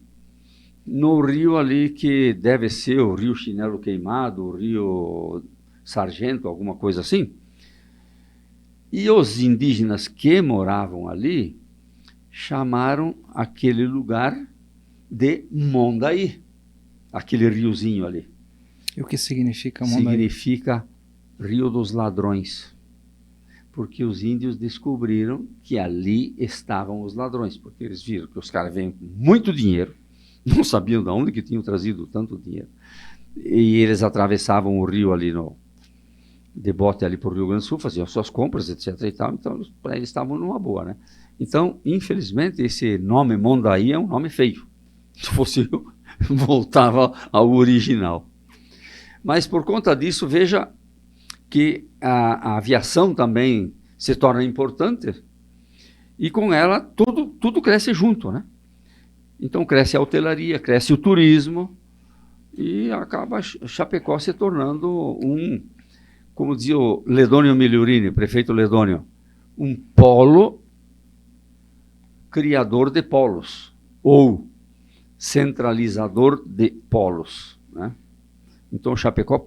no rio ali que deve ser o Rio Chinelo Queimado, o Rio Sargento, alguma coisa assim. E os indígenas que moravam ali chamaram aquele lugar de Mondaí, aquele riozinho ali. E o que significa Mondaí? Significa Rio dos Ladrões, porque os índios descobriram que ali estavam os ladrões, porque eles viram que os caras vêm com muito dinheiro, não sabiam de onde que tinham trazido tanto dinheiro, e eles atravessavam o rio ali de bote ali para o Rio Grande do Sul, faziam suas compras, etc. e tal, então para eles estavam numa boa, né? Então, infelizmente, esse nome Mondaí é um nome feio. Se fosse eu, voltava ao original. Mas por conta disso, veja que a aviação também se torna importante e com ela tudo cresce junto, né? Então cresce a hotelaria, cresce o turismo e acaba Chapecó se tornando como dizia o Ledônio Migliorini, prefeito Ledônio, um polo criador de polos, ou centralizador de polos, né? Então Chapecó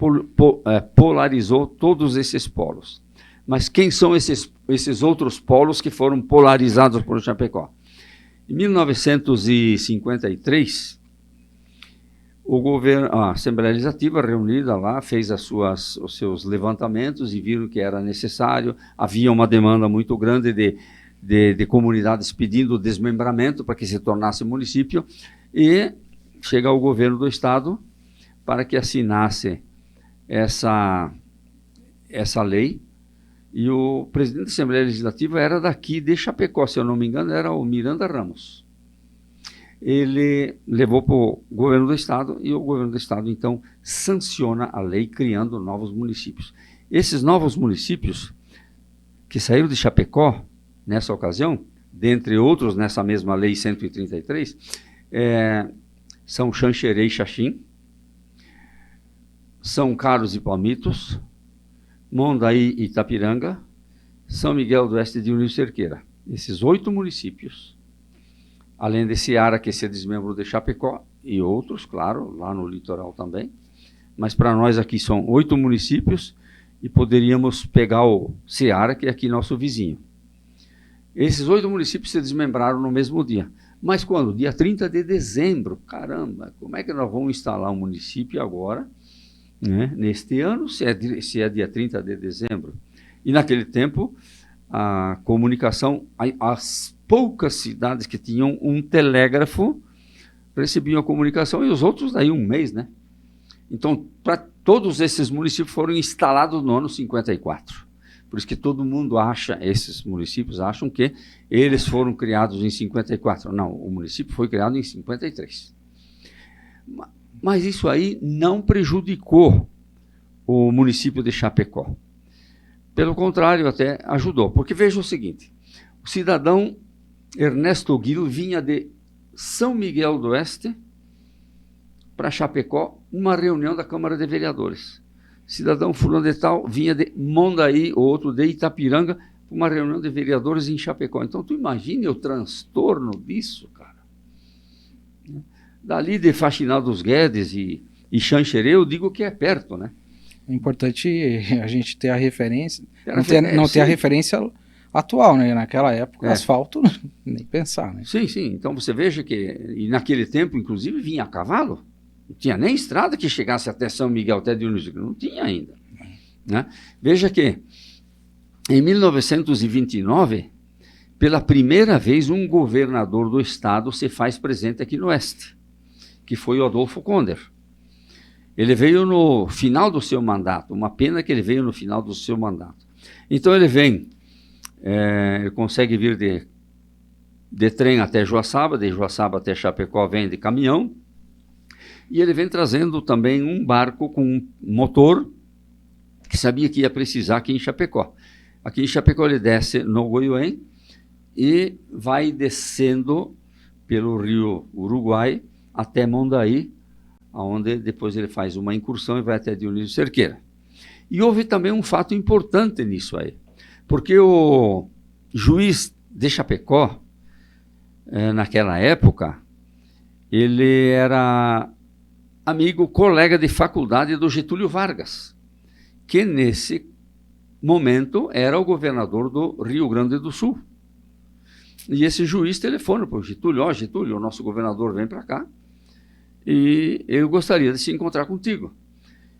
polarizou todos esses polos. Mas quem são esses outros polos que foram polarizados por Chapecó? Em 1953, a Assembleia Legislativa reunida lá fez os seus levantamentos e viram que era necessário, havia uma demanda muito grande de comunidades pedindo desmembramento para que se tornasse município, e chega ao governo do estado para que assinasse essa lei, e o presidente da Assembleia Legislativa era daqui de Chapecó, se eu não me engano, era o Miranda Ramos. ele levou para o governo do Estado e o governo do Estado, então, sanciona a lei criando novos municípios. Esses novos municípios que saíram de Chapecó, nessa ocasião, dentre outros nessa mesma lei 133, são Xanxerê e Xaxim, São Carlos e Palmitos, Mondaí e Itapiranga, São Miguel do Oeste e Dionísio Cerqueira. Esses 8 municípios, além de Ceará, que se desmembrou de Chapecó, e outros, claro, lá no litoral também, mas para nós aqui são 8 municípios, e poderíamos pegar o Ceará, que é aqui nosso vizinho. Esses 8 municípios se desmembraram no mesmo dia. Mas quando? Dia 30 de dezembro. Caramba, como é que nós vamos instalar um município agora, né, neste ano, se é dia 30 de dezembro? E naquele tempo, a comunicação, as poucas cidades que tinham um telégrafo recebiam a comunicação, e os outros daí um mês, né? Então, para todos esses municípios foram instalados no ano 54. Por isso que todo mundo acha, esses municípios acham que eles foram criados em 54. Não, o município foi criado em 53. Mas isso aí não prejudicou o município de Chapecó. Pelo contrário, até ajudou. Porque veja o seguinte, o cidadão Ernesto Guil vinha de São Miguel do Oeste para Chapecó, uma reunião da Câmara de Vereadores. Cidadão fulano de tal vinha de Mondaí, outro de Itapiranga, para uma reunião de vereadores em Chapecó. Então, tu imagine o transtorno disso, cara. Dali de Faxinal dos Guedes e Xanxerê, eu digo que é perto, né? É importante a gente ter a referência, não ter a referência atual, né? Naquela época, asfalto, nem pensar, né? Sim, sim. Então, você veja que, e naquele tempo, inclusive, vinha a cavalo. Não tinha nem estrada que chegasse até São Miguel, até Dionísio, não tinha ainda. Né? Veja que, em 1929, pela primeira vez, um governador do estado se faz presente aqui no Oeste, que foi o Adolfo Konder. Ele veio no final do seu mandato, uma pena que ele veio no final do seu mandato. Então ele vem, ele consegue vir de trem até Joaçaba, de Joaçaba até Chapecó vem de caminhão, e ele vem trazendo também um barco com um motor que sabia que ia precisar aqui em Chapecó. Aqui em Chapecó ele desce no Goiôem e vai descendo pelo rio Uruguai até Mondaí, onde depois ele faz uma incursão e vai até Dionísio Cerqueira. E houve também um fato importante nisso aí, porque o juiz de Chapecó, naquela época, ele era amigo, colega de faculdade do Getúlio Vargas, que nesse momento era o governador do Rio Grande do Sul. E esse juiz telefona para o Getúlio: Getúlio, o nosso governador vem para cá e eu gostaria de se encontrar contigo.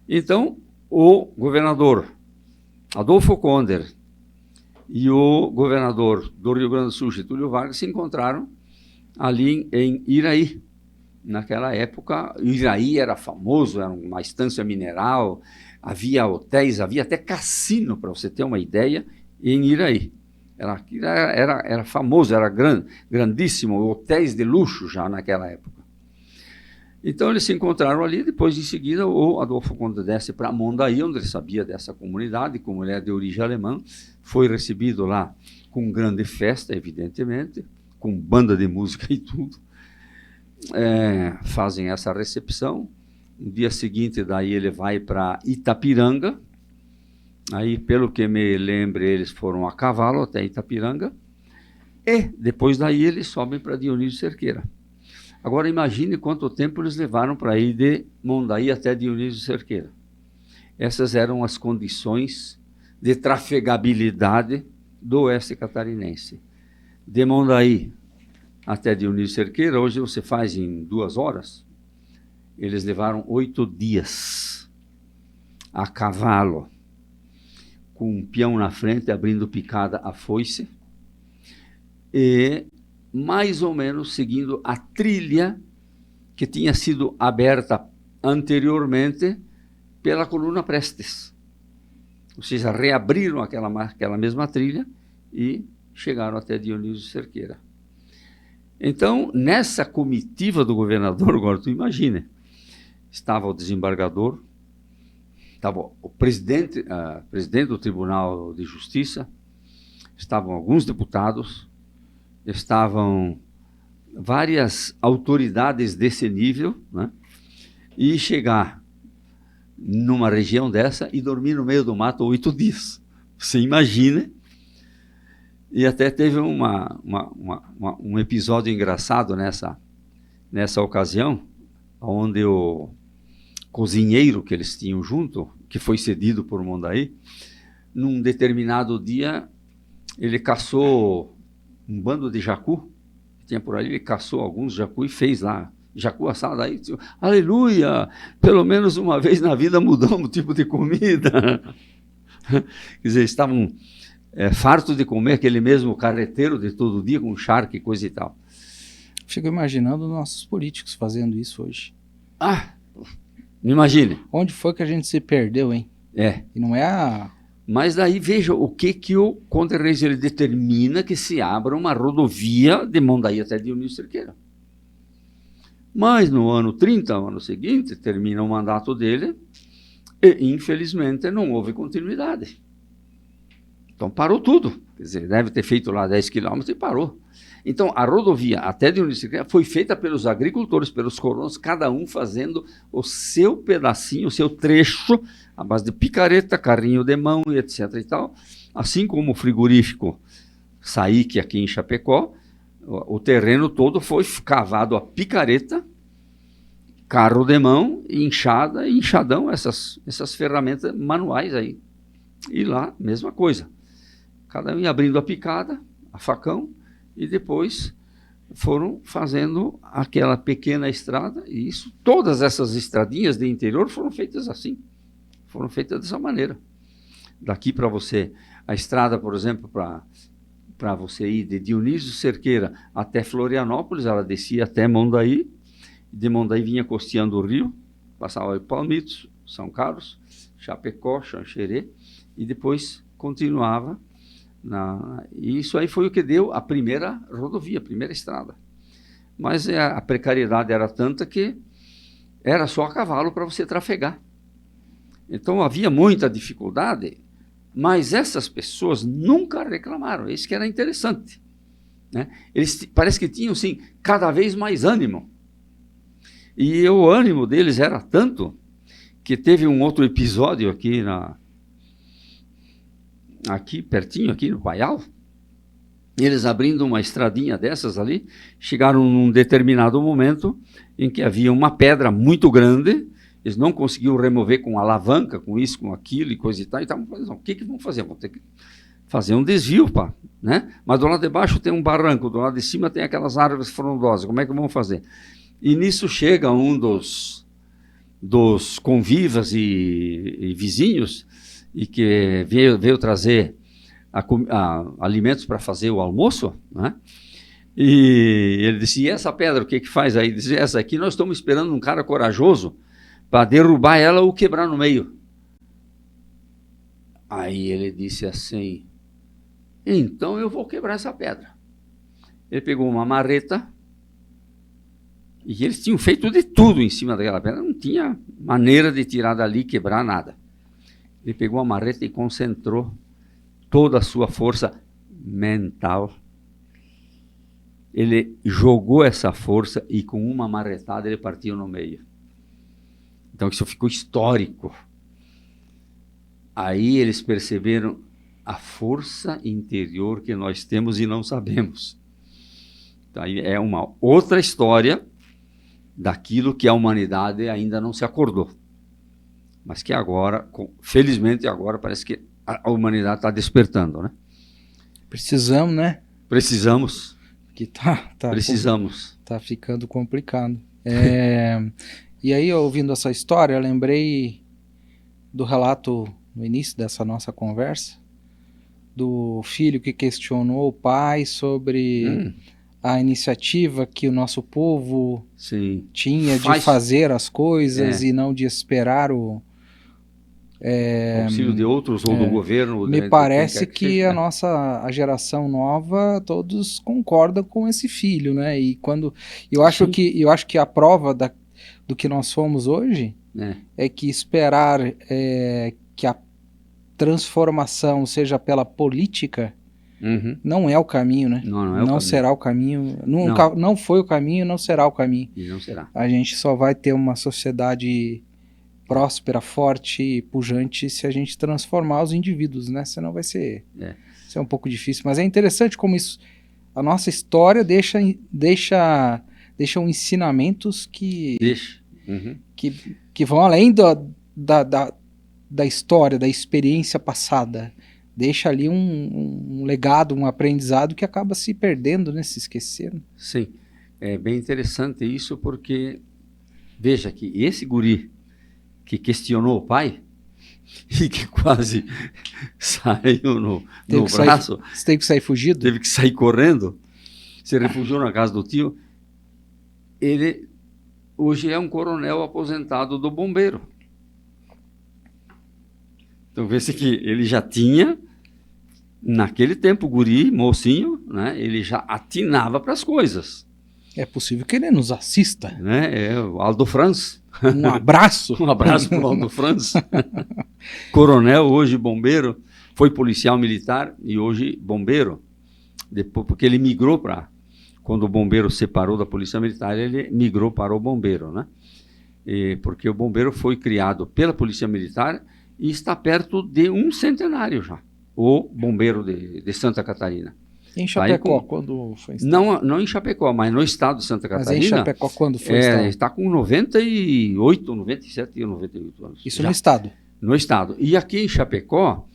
Então, o governador Adolfo Konder e o governador do Rio Grande do Sul, Getúlio Vargas, se encontraram ali em Iraí. Naquela época, Iraí era famoso, era uma estância mineral, havia hotéis, havia até cassino, para você ter uma ideia, em Iraí. Era famoso, era grandíssimo, hotéis de luxo já naquela época. Então eles se encontraram ali, depois em seguida o Adolfo Konder desce para Mondaí, onde ele sabia dessa comunidade, como ele é de origem alemã, foi recebido lá com grande festa, evidentemente, com banda de música e tudo. Fazem essa recepção. No dia seguinte, daí ele vai para Itapiranga. Aí, pelo que me lembro, eles foram a cavalo até Itapiranga. E depois daí eles sobem para Dionísio Cerqueira. Agora imagine quanto tempo eles levaram para ir de Mondaí até Dionísio Cerqueira. Essas eram as condições de trafegabilidade do oeste catarinense. De Mondaí até Dionísio Cerqueira, hoje você faz em 2 horas. Eles levaram 8 dias a cavalo, com um peão na frente, abrindo picada a foice, e mais ou menos seguindo a trilha que tinha sido aberta anteriormente pela coluna Prestes. Ou seja, reabriram aquela mesma trilha e chegaram até Dionísio Cerqueira. Então, nessa comitiva do governador, agora tu imagina, estava o desembargador, estava o presidente do Tribunal de Justiça, estavam alguns deputados, estavam várias autoridades desse nível, né? E chegar numa região dessa e dormir no meio do mato 8 dias. Você imagina? E até teve um episódio engraçado nessa ocasião, onde o cozinheiro que eles tinham junto, que foi cedido por Mondaí, num determinado dia, ele caçou um bando de jacu, que tinha por ali, ele caçou alguns jacu e fez lá, jacu assado, aí, aleluia, pelo menos uma vez na vida mudamos o tipo de comida. Quer dizer, estavam fartos de comer aquele mesmo carreteiro de todo dia, com charque e coisa e tal. Fico imaginando nossos políticos fazendo isso hoje. Imagine. Onde foi que a gente se perdeu, hein? E não é Mas daí veja o que o Conde Reis ele determina que se abra uma rodovia de Mondaí até Dionísio Cerqueira. Mas no ano 30, no ano seguinte, termina o mandato dele e, infelizmente, não houve continuidade. Então parou tudo. Quer dizer, deve ter feito lá 10 quilômetros e parou. Então a rodovia até Dionísio Cerqueira foi feita pelos agricultores, pelos colonos, cada um fazendo o seu pedacinho, o seu trecho, à base de picareta, carrinho de mão e etc. e tal. Assim como o frigorífico Saíque aqui em Chapecó, o terreno todo foi cavado a picareta, carro de mão, enxada e enxadão, essas ferramentas manuais aí. E lá, mesma coisa. Cada um ia abrindo a picada, a facão, e depois foram fazendo aquela pequena estrada, e isso, todas essas estradinhas de interior foram feitas assim, foram feitas dessa maneira. Daqui para você, a estrada, por exemplo, para você ir de Dionísio Cerqueira até Florianópolis, ela descia até Mondaí, e de Mondaí vinha costeando o rio, passava por Palmitos, São Carlos, Chapecó, Xanxerê, e depois continuava. E isso aí foi o que deu a primeira rodovia, a primeira estrada. Mas a precariedade era tanta que era só a cavalo para você trafegar. Então havia muita dificuldade, mas essas pessoas nunca reclamaram. Isso que era interessante, né? Eles parece que tinham, sim, cada vez mais ânimo. E o ânimo deles era tanto que teve um outro episódio aqui pertinho, aqui no Paial, eles abrindo uma estradinha dessas ali, chegaram num determinado momento em que havia uma pedra muito grande, eles não conseguiam remover com alavanca, com isso, com aquilo e coisa e tal, e estavam falando, o que vão fazer? Vão ter que fazer um desvio, né? Mas do lado de baixo tem um barranco, do lado de cima tem aquelas árvores frondosas, como é que vão fazer? E nisso chega um dos convivas e vizinhos, e que veio trazer alimentos para fazer o almoço, né? E ele disse, e essa pedra, o que faz aí? Ele disse, essa aqui nós estamos esperando um cara corajoso para derrubar ela ou quebrar no meio. Aí ele disse assim, então eu vou quebrar essa pedra. Ele pegou uma marreta, e eles tinham feito de tudo em cima daquela pedra, não tinha maneira de tirar dali e quebrar nada. Ele pegou a marreta e concentrou toda a sua força mental. Ele jogou essa força e com uma marretada ele partiu no meio. Então isso ficou histórico. Aí eles perceberam a força interior que nós temos e não sabemos. Então, aí é uma outra história daquilo que a humanidade ainda não se acordou. Mas que agora, felizmente agora, parece que a humanidade está despertando, né? Precisamos, né? Precisamos. Que precisamos. Tá ficando complicado. E aí, ouvindo essa história, eu lembrei do relato no início dessa nossa conversa, do filho que questionou o pai sobre a iniciativa que o nosso povo tinha de fazer as coisas e não de esperar Auxílio de outros ou do governo. Me parece que a geração nova, todos concordam com esse filho, né? E quando eu acho que a prova do que nós somos hoje é que esperar que a transformação seja pela política não é o caminho, né? Não será o caminho. Não foi o caminho, não será o caminho. E não será. A gente só vai ter uma sociedade próspera, forte e pujante se a gente transformar os indivíduos, né? Senão vai ser um pouco difícil. Mas é interessante como isso, a nossa história deixam ensinamentos que vão além da história, da experiência passada. Deixa ali um legado, um aprendizado que acaba se perdendo, né? Se esquecendo. Sim, é bem interessante isso, porque veja que esse guri que questionou o pai e que quase saiu no braço. Você teve que sair fugido? Teve que sair correndo, se refugiou na casa do tio. Ele hoje é um coronel aposentado do bombeiro. Então vê-se que ele já tinha, naquele tempo, guri, mocinho, né, ele já atinava para as coisas. É possível que ele nos assista. Né? É o Aldo Franz. Um abraço. Um abraço para o Aldo Franz. Coronel, hoje bombeiro, foi policial militar e hoje bombeiro. Depois, porque ele migrou para... Quando o bombeiro separou da polícia militar, ele migrou para o bombeiro, né? Porque o bombeiro foi criado pela polícia militar e está perto de um centenário já. O bombeiro de Santa Catarina. Em Chapecó, quando foi instalado? Não em Chapecó, mas no estado de Santa Catarina. Mas em Chapecó, quando foi instalado? Está com 98, 97 ou 98 anos. Isso já. No estado? No estado. E aqui em Chapecó,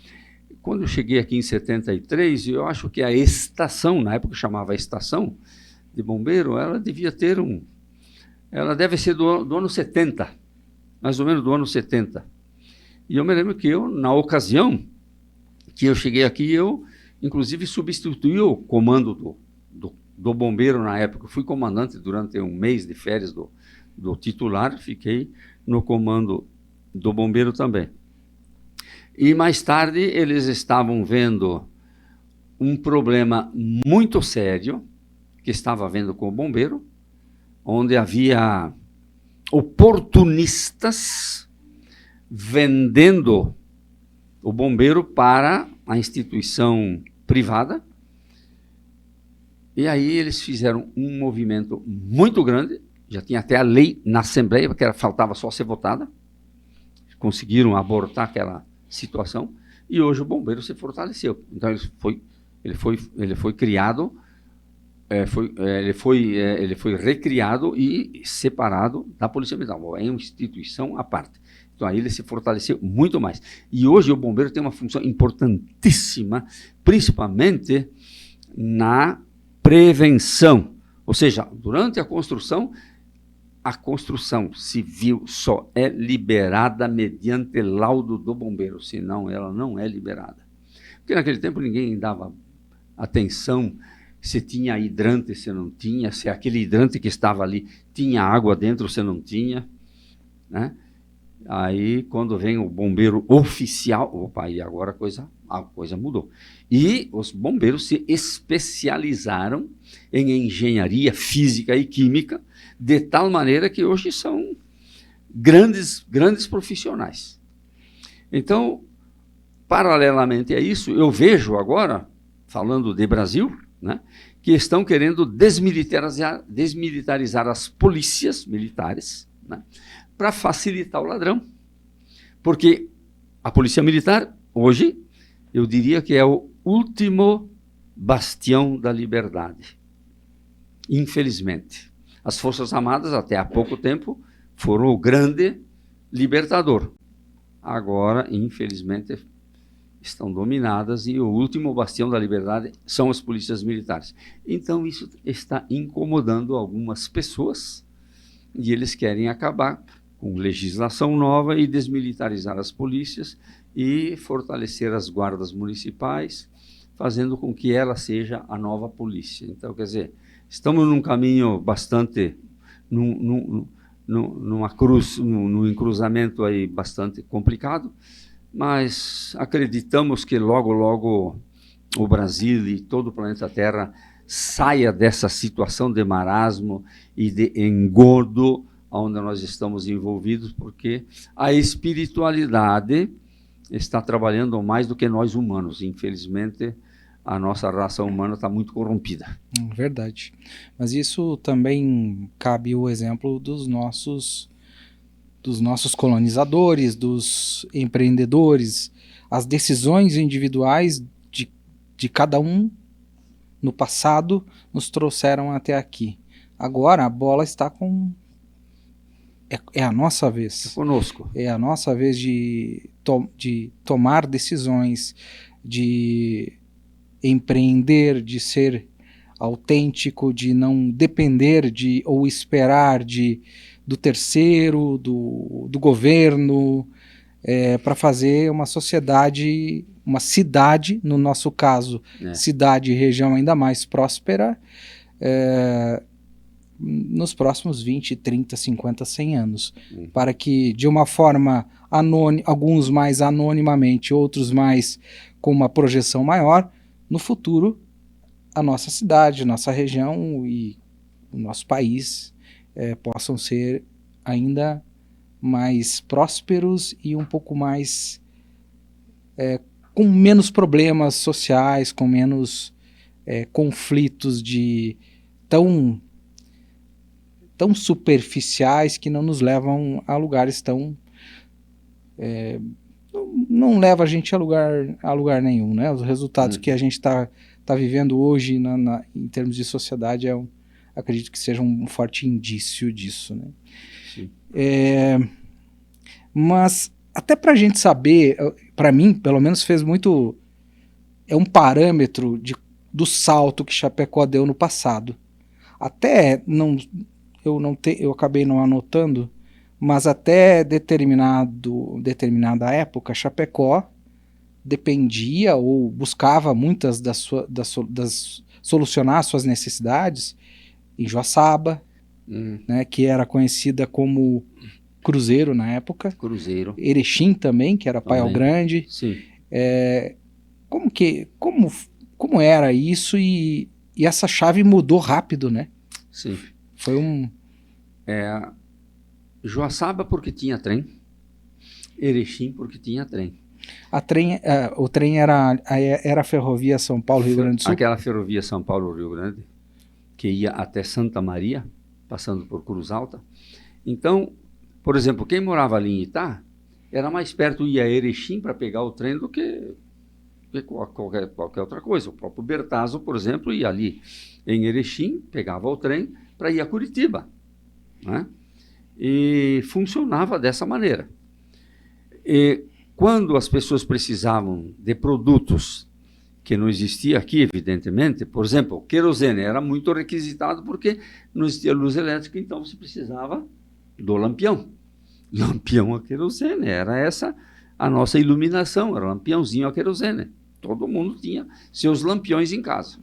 quando eu cheguei aqui em 73, eu acho que a estação, na época chamava estação de bombeiro, ela devia ter ela deve ser do ano 70, mais ou menos do ano 70. E eu me lembro que na ocasião que eu cheguei aqui, eu inclusive substituí o comando do bombeiro na época. Eu fui comandante durante um mês de férias do titular, fiquei no comando do bombeiro também. E mais tarde eles estavam vendo um problema muito sério que estava havendo com o bombeiro, onde havia oportunistas vendendo o bombeiro para a instituição privada. E aí eles fizeram um movimento muito grande, já tinha até a lei na Assembleia, porque faltava só ser votada. Conseguiram abortar aquela situação e hoje o bombeiro se fortaleceu. Então ele foi criado, ele foi recriado e separado da Polícia Militar. É uma instituição à parte. Então aí ele se fortaleceu muito mais. E hoje o bombeiro tem uma função importantíssima, principalmente na prevenção. Ou seja, durante a construção civil só é liberada mediante laudo do bombeiro, senão ela não é liberada. Porque naquele tempo ninguém dava atenção se tinha hidrante, se não tinha, se aquele hidrante que estava ali tinha água dentro, se não tinha, né? Aí, quando vem o bombeiro oficial, opa, e agora a coisa mudou. E os bombeiros se especializaram em engenharia física e química, de tal maneira que hoje são grandes profissionais. Então, paralelamente a isso, eu vejo agora, falando de Brasil, né, que estão querendo desmilitarizar as polícias militares, né, para facilitar o ladrão. Porque a polícia militar, hoje, eu diria que é o último bastião da liberdade. Infelizmente. As Forças Armadas, até há pouco tempo, foram o grande libertador. Agora, infelizmente, estão dominadas e o último bastião da liberdade são as polícias militares. Então, isso está incomodando algumas pessoas e eles querem acabar com legislação nova e desmilitarizar as polícias e fortalecer as guardas municipais, fazendo com que ela seja a nova polícia. Então, quer dizer, estamos num caminho bastante, numa cruz, num encruzamento aí bastante complicado, mas acreditamos que logo, logo o Brasil e todo o planeta Terra saia dessa situação de marasmo e de engordo onde nós estamos envolvidos, porque a espiritualidade está trabalhando mais do que nós humanos. Infelizmente, a nossa raça humana está muito corrompida. Verdade. Mas isso também cabe o exemplo dos nossos colonizadores, dos empreendedores, as decisões individuais de cada um no passado nos trouxeram até aqui. Agora a bola está com... É a nossa vez. Conosco. É a nossa vez de tomar decisões, de empreender, de ser autêntico, de não depender ou esperar do terceiro, do governo, para fazer uma sociedade, uma cidade, no nosso caso, cidade e região ainda mais próspera, nos próximos 20, 30, 50, 100 anos, para que de uma forma alguns mais anonimamente, outros mais com uma projeção maior, no futuro a nossa cidade, nossa região e o nosso país possam ser ainda mais prósperos e um pouco mais com menos problemas sociais, com menos conflitos tão superficiais que não nos levam a lugares tão... não leva a gente a lugar nenhum, né? Os resultados que a gente está vivendo hoje em termos de sociedade acredito que seja um forte indício disso, né? Sim. Mas até para a gente saber, para mim pelo menos fez muito... é um parâmetro do salto que Chapecó deu no passado. Até eu acabei não anotando, mas até determinada época, Chapecó dependia ou buscava muitas solucionar suas necessidades em Joaçaba, né, que era conhecida como Cruzeiro na época. Cruzeiro. Erechim também, que era Paial Grande. Sim. Como era isso e essa chave mudou rápido, né? Sim. Foi Joaçaba porque tinha trem, Erechim porque tinha trem. O trem era a ferrovia São Paulo-Rio Grande do Sul? Aquela ferrovia São Paulo-Rio Grande, que ia até Santa Maria, passando por Cruz Alta. Então, por exemplo, quem morava ali em Itá, era mais perto ir a Erechim para pegar o trem do que qualquer outra coisa. O próprio Bertazzo, por exemplo, ia ali em Erechim, pegava o trem para ir a Curitiba, né? E funcionava dessa maneira. E quando as pessoas precisavam de produtos que não existia aqui, evidentemente, por exemplo, o querosene era muito requisitado porque não existia luz elétrica, então você precisava do lampião. Lampião a querosene, era essa a nossa iluminação, era lampiãozinho a querosene. Todo mundo tinha seus lampiões em casa.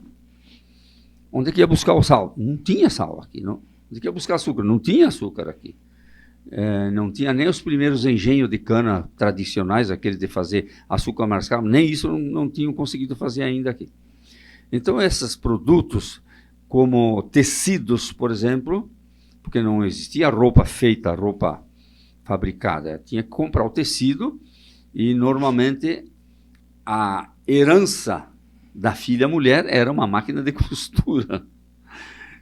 Onde é que ia buscar o sal? Não tinha sal aqui. Não. Onde é que ia buscar açúcar? Não tinha açúcar aqui. Não tinha nem os primeiros engenhos de cana tradicionais, aqueles de fazer açúcar mascavo, nem isso não tinham conseguido fazer ainda aqui. Então, esses produtos, como tecidos, por exemplo, porque não existia roupa feita, roupa fabricada, tinha que comprar o tecido e, normalmente, a herança da filha mulher era uma máquina de costura.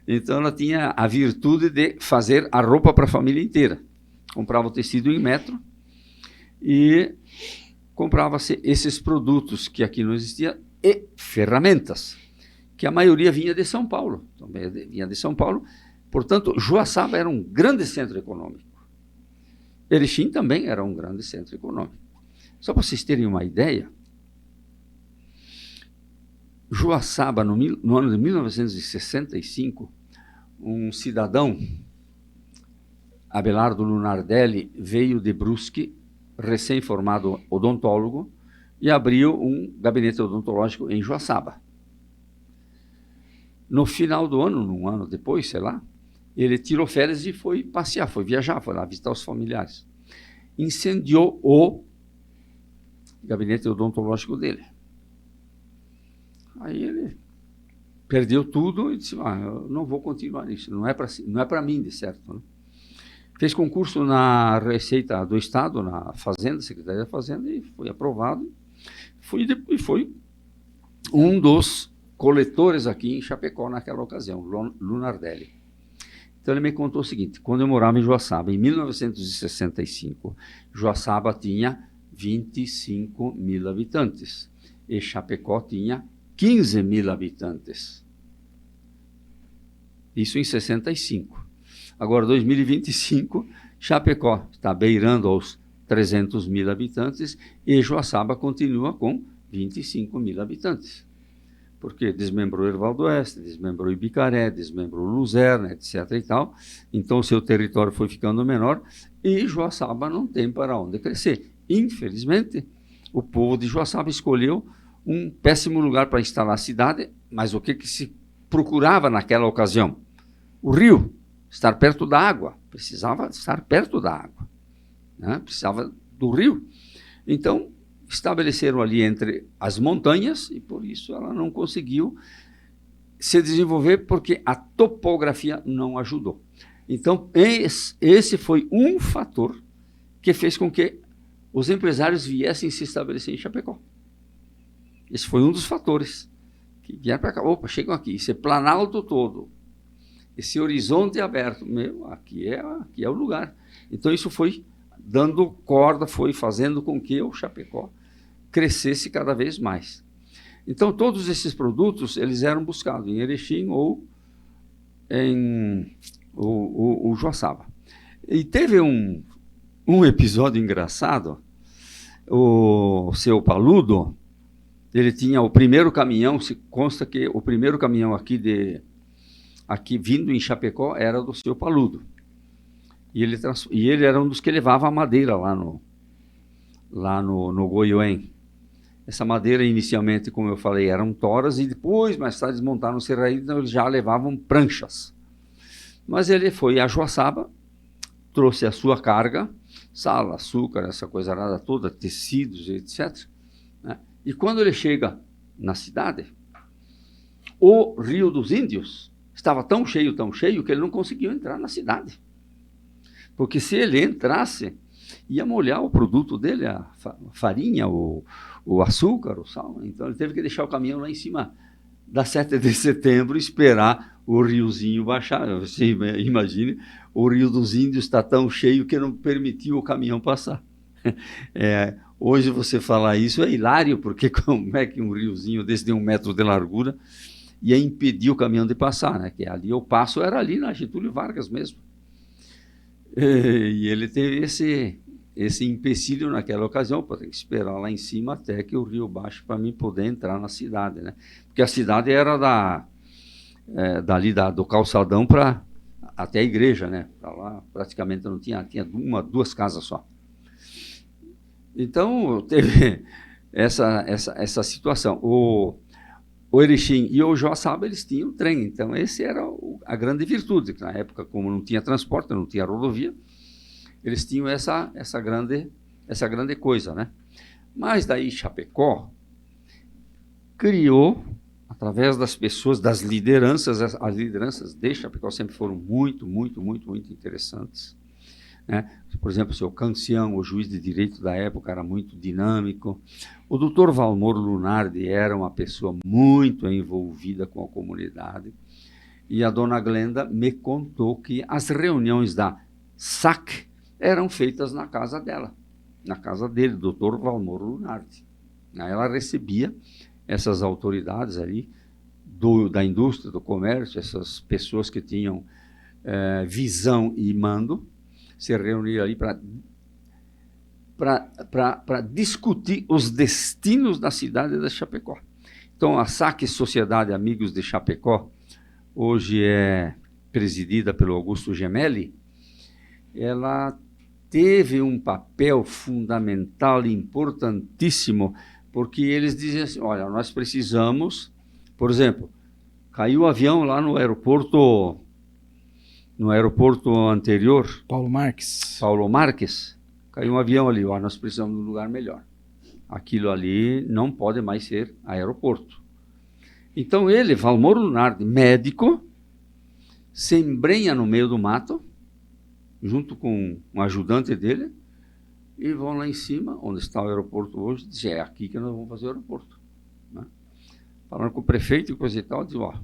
Então, ela tinha a virtude de fazer a roupa para a família inteira. Comprava o tecido em metro e comprava-se esses produtos que aqui não existia e ferramentas, que a maioria vinha de São Paulo. Também vinha de São Paulo. Portanto, Joaçaba era um grande centro econômico. Erechim também era um grande centro econômico. Só para vocês terem uma ideia, Joaçaba, no ano de 1965, um cidadão, Abelardo Lunardelli, veio de Brusque, recém-formado odontólogo, e abriu um gabinete odontológico em Joaçaba. No final do ano, um ano depois, sei lá, ele tirou férias e foi passear, foi viajar, foi lá visitar os familiares. Incendiou gabinete odontológico dele. Aí ele perdeu tudo e disse, eu não vou continuar nisso, não é para mim, de certo. Né? Fez concurso na Receita do Estado, na Fazenda, Secretaria da Fazenda, e foi aprovado. E foi um dos coletores aqui em Chapecó naquela ocasião, Lunardelli. Então ele me contou o seguinte, quando eu morava em Joaçaba, em 1965, Joaçaba tinha 25 mil habitantes e Chapecó tinha 15 mil habitantes. Isso em 65. Agora, 2025, Chapecó está beirando aos 300 mil habitantes e Joaçaba continua com 25 mil habitantes. Porque desmembrou Herval do Oeste, desmembrou Ibicaré, desmembrou Luzerna, etc. e tal. Então, o seu território foi ficando menor e Joaçaba não tem para onde crescer. Infelizmente, o povo de Joaçaba escolheu um péssimo lugar para instalar a cidade, mas o que se procurava naquela ocasião? O rio, estar perto da água, precisava estar perto da água, né? Precisava do rio. Então, estabeleceram ali entre as montanhas e por isso ela não conseguiu se desenvolver porque a topografia não ajudou. Então, esse foi um fator que fez com que os empresários viessem se estabelecer em Chapecó. Esse foi um dos fatores que vieram para cá. Opa, chegam aqui, esse planalto todo, esse horizonte aberto, aqui é o lugar. Então isso foi dando corda, foi fazendo com que o Chapecó crescesse cada vez mais. Então todos esses produtos, eles eram buscados em Erechim ou em o Joaçaba. E teve um episódio engraçado, o seu Paludo, ele tinha o primeiro caminhão, se consta que o primeiro caminhão aqui vindo em Chapecó era do seu Paludo. E ele era um dos que levava a madeira lá no Goiôem. Essa madeira, inicialmente, como eu falei, eram toras e depois, mais tarde, desmontaram o serraria, então eles já levavam pranchas. Mas ele foi a Joaçaba, trouxe a sua carga, sal, açúcar, essa coisa nada toda, tecidos, etc. Né? E quando ele chega na cidade, o Rio dos Índios estava tão cheio, que ele não conseguiu entrar na cidade. Porque se ele entrasse, ia molhar o produto dele, a farinha, o açúcar, o sal. Então ele teve que deixar o caminhão lá em cima da 7 de setembro e esperar o riozinho baixar. Você imagine, o Rio dos Índios está tão cheio que não permitiu o caminhão passar. Hoje você falar isso é hilário, porque como é que um riozinho desse de 1 metro de largura ia impedir o caminhão de passar, né? Que ali o passo era ali na Getúlio Vargas mesmo. E ele teve esse empecilho naquela ocasião, para ter que esperar lá em cima até que o rio baixe para mim poder entrar na cidade, né? Porque a cidade era dali do calçadão até a igreja, né? Para lá praticamente não tinha 2 casas só. Então teve essa situação. O Erechim e o Joaçaba, eles tinham trem, então esse era a grande virtude, que na época, como não tinha transporte, não tinha rodovia, eles tinham essa grande coisa, né? Mas daí Chapecó criou, através das pessoas, das lideranças, as lideranças de Chapecó sempre foram muito, muito, muito, muito interessantes, né? Por exemplo, o seu Cancião, o juiz de direito da época, era muito dinâmico. O doutor Valmor Lunardi era uma pessoa muito envolvida com a comunidade. E a dona Glenda me contou que as reuniões da SAC eram feitas na casa dela, na casa dele, doutor Valmor Lunardi. Aí ela recebia essas autoridades ali da indústria, do comércio, essas pessoas que tinham visão e mando, se reunir ali para discutir os destinos da cidade de Chapecó. Então, a SAC, Sociedade Amigos de Chapecó, hoje é presidida pelo Augusto Gemelli, ela teve um papel fundamental e importantíssimo, porque eles dizem assim, olha, nós precisamos, por exemplo, caiu o avião lá no aeroporto anterior. Paulo Marques. Caiu um avião ali, nós precisamos de um lugar melhor. aquilo ali não pode mais ser aeroporto. Então ele, Valmor Lunardi, médico, se embrenha no meio do mato, junto com um ajudante dele, e vão lá em cima, onde está o aeroporto hoje, e dizem, é aqui que nós vamos fazer o aeroporto. Né? Falando com o prefeito e coisa e tal, dizem, ó,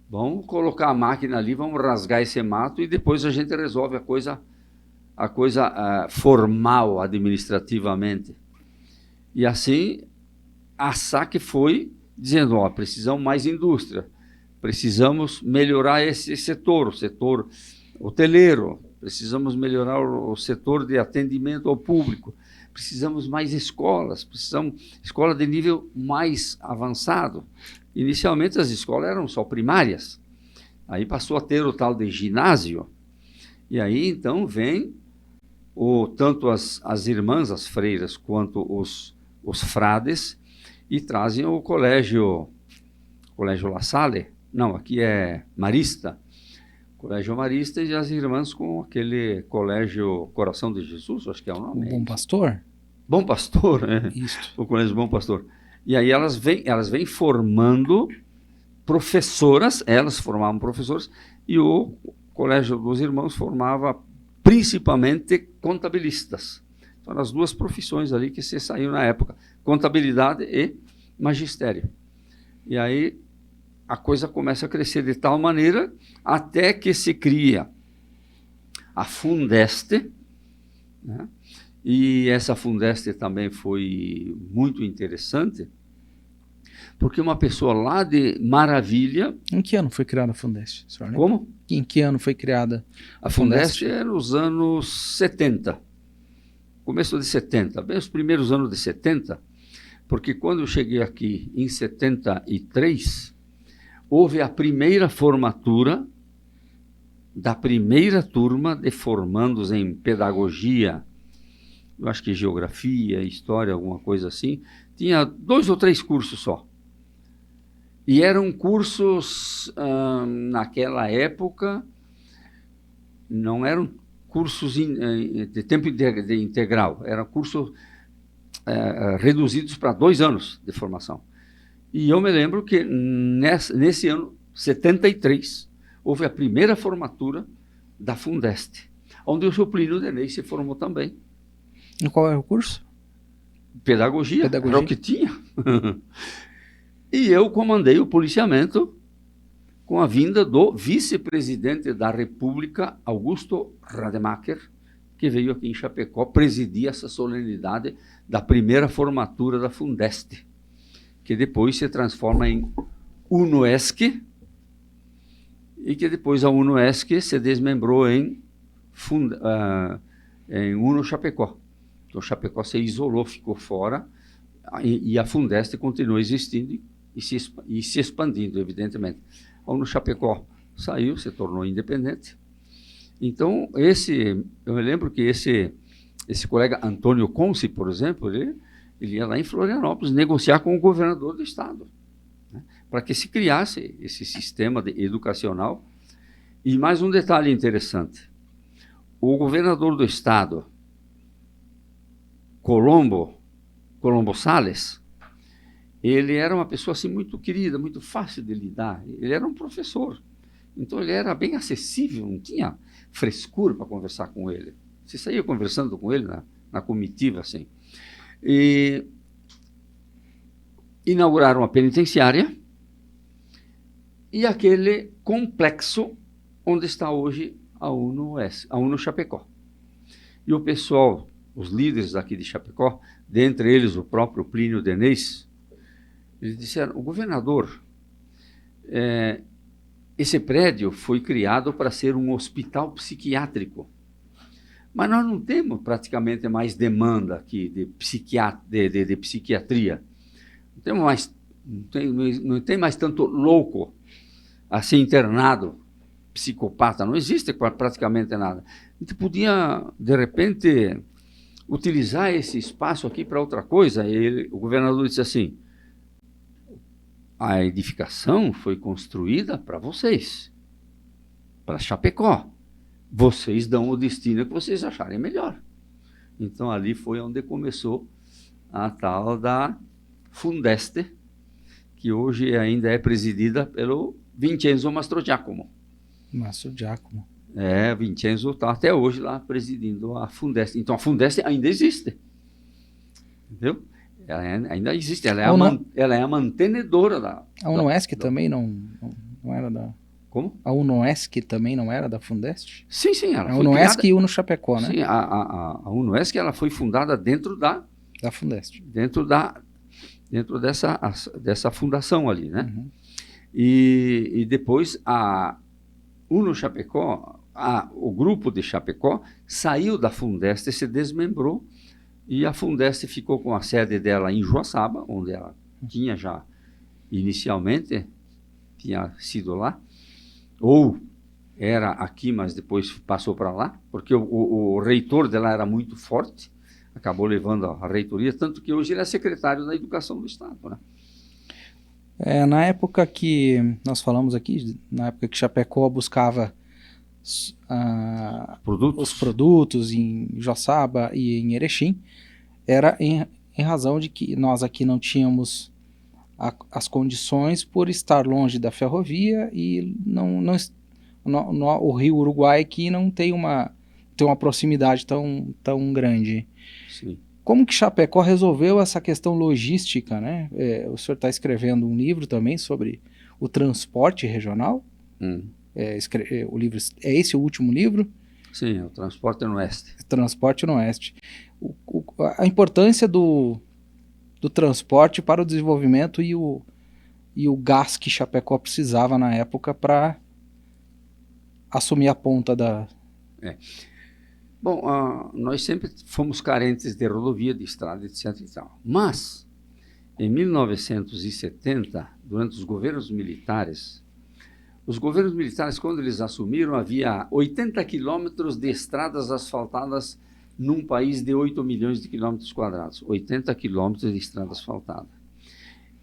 vamos colocar a máquina ali, vamos rasgar esse mato e depois a gente resolve a coisa formal, administrativamente. E assim, a SAC foi dizendo, ó, precisamos mais indústria, precisamos melhorar esse setor, o setor hoteleiro, precisamos melhorar o setor de atendimento ao público, precisamos mais escolas, precisamos escola de nível mais avançado. Inicialmente as escolas eram só primárias, aí passou a ter o tal de ginásio, e aí então vem tanto as irmãs, as freiras, quanto os frades, e trazem o colégio La Salle, não, aqui é Marista, Colégio Marista, e as irmãs com aquele colégio Coração de Jesus, acho que é o nome. Bom Pastor? Bom Pastor, né? Isso. O colégio Bom Pastor. E aí elas vêm formando professoras, elas formavam professoras, e o Colégio dos Irmãos formava principalmente contabilistas. Então, eram as duas profissões ali que se saíram na época, contabilidade e magistério. E aí a coisa começa a crescer de tal maneira até que se cria a Fundeste, né? E essa Fundeste também foi muito interessante, porque uma pessoa lá de Maravilha... Em que ano foi criada a Fundeste? Como? Em que ano foi criada a Fundeste? É nos anos 70, começo de 70, bem os primeiros anos de 70, porque quando eu cheguei aqui em 73, houve a primeira formatura da primeira turma de formandos em pedagogia, eu acho que geografia, história, alguma coisa assim. Tinha 2 ou 3 cursos só. E eram cursos, naquela época, não eram cursos de tempo integral, eram cursos reduzidos para 2 anos de formação. E eu me lembro que nesse ano, 73, houve a primeira formatura da Fundeste, onde o seu Plínio Deney se formou também. E qual era o curso? Pedagogia, era o que tinha. E eu comandei o policiamento com a vinda do vice-presidente da República, Augusto Rademacher, que veio aqui em Chapecó presidir essa solenidade da primeira formatura da Fundeste, que depois se transforma em UNOESC, e que depois a UNOESC se desmembrou em Uno Chapecó. Então Chapecó se isolou, ficou fora, e a Fundeste continuou existindo e se expandindo, evidentemente. A Uno Chapecó saiu, se tornou independente. Então, eu me lembro que esse colega Antônio Conce, por exemplo, ele ia lá em Florianópolis negociar com o governador do estado, né, para que se criasse esse sistema educacional. E mais um detalhe interessante: o governador do estado, Colombo Salles, ele era uma pessoa assim muito querida, muito fácil de lidar. Ele era um professor, então ele era bem acessível, não tinha frescura para conversar com ele. Você saía conversando com ele na comitiva, assim. E inauguraram a penitenciária e aquele complexo onde está hoje a Uno Chapecó. E o pessoal, os líderes daqui de Chapecó, dentre eles o próprio Plínio Deney, eles disseram: o governador, esse prédio foi criado para ser um hospital psiquiátrico, mas nós não temos praticamente mais demanda aqui de psiquiatria. Não tem mais tanto louco assim internado, psicopata, não existe praticamente nada. A gente podia, de repente, utilizar esse espaço aqui para outra coisa. E o governador disse assim: a edificação foi construída para vocês, para Chapecó. Vocês dão o destino que vocês acharem melhor. Então ali foi onde começou a tal da Fundeste, que hoje ainda é presidida pelo Vincenzo Mastrogiacomo. Mastrogiacomo. Vincenzo está até hoje lá presidindo a Fundeste. Então a Fundeste ainda existe. Entendeu? Ela ainda existe. Ela é a mantenedora da... A Unoesc também não era da... Como? A Unoesc também não era da Fundeste? Sim, ela a foi Unoesc criada... e Uno Chapecó, né? Sim, a Unoesc ela foi fundada dentro da Fundeste. Dentro dessa fundação ali, né? Uhum. E depois a Uno Chapecó, o grupo de Chapecó saiu da Fundeste, se desmembrou, e a Fundeste ficou com a sede dela em Joaçaba, onde ela tinha já inicialmente, tinha sido lá, ou era aqui, mas depois passou para lá, porque o reitor dela era muito forte, acabou levando a reitoria, tanto que hoje ele é secretário da Educação do Estado, né? Na época que nós falamos aqui, na época que Chapecó buscava os produtos em Joaçaba e em Erechim, era em razão de que nós aqui não tínhamos as condições por estar longe da ferrovia e o Rio Uruguai aqui não tem uma proximidade tão grande. Sim. Como que Chapecó resolveu essa questão logística, né? O senhor está escrevendo um livro também sobre o transporte regional. O livro é esse o último livro? Sim, o Transporte no Oeste. Transporte no Oeste. A importância do transporte para o desenvolvimento e o gás que Chapecó precisava na época para assumir a ponta da... Bom, nós sempre fomos carentes de rodovia, de estrada, etc. e tal. Mas, em 1970, durante os governos militares, quando eles assumiram, havia 80 quilômetros de estradas asfaltadas num país de 8 milhões de quilômetros quadrados. 80 quilômetros de estrada asfaltada.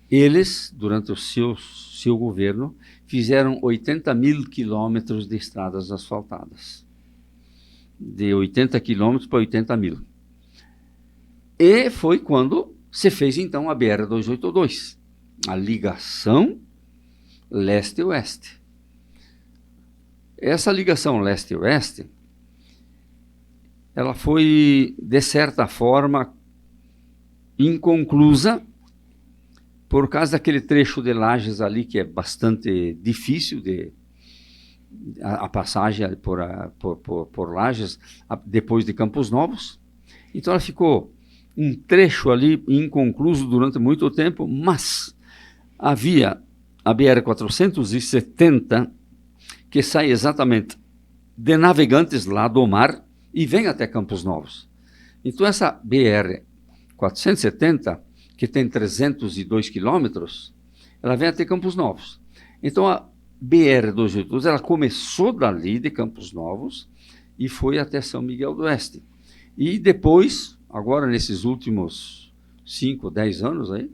Eles, durante o seu governo, fizeram 80 mil quilômetros de estradas asfaltadas. De 80 quilômetros para 80 mil. E foi quando se fez, então, a BR-282, a ligação leste-oeste. Essa ligação leste-oeste, ela foi, de certa forma, inconclusa, por causa daquele trecho de Lages ali, que é bastante difícil a passagem por Lages, depois de Campos Novos. Então ela ficou um trecho ali inconcluso durante muito tempo, mas havia a BR-470, que sai exatamente de Navegantes, lá do mar, e vem até Campos Novos. Então essa BR-470, que tem 302 quilômetros, ela vem até Campos Novos. Então a BR-282, ela começou dali de Campos Novos e foi até São Miguel do Oeste. E depois, agora nesses últimos 5, 10 anos aí,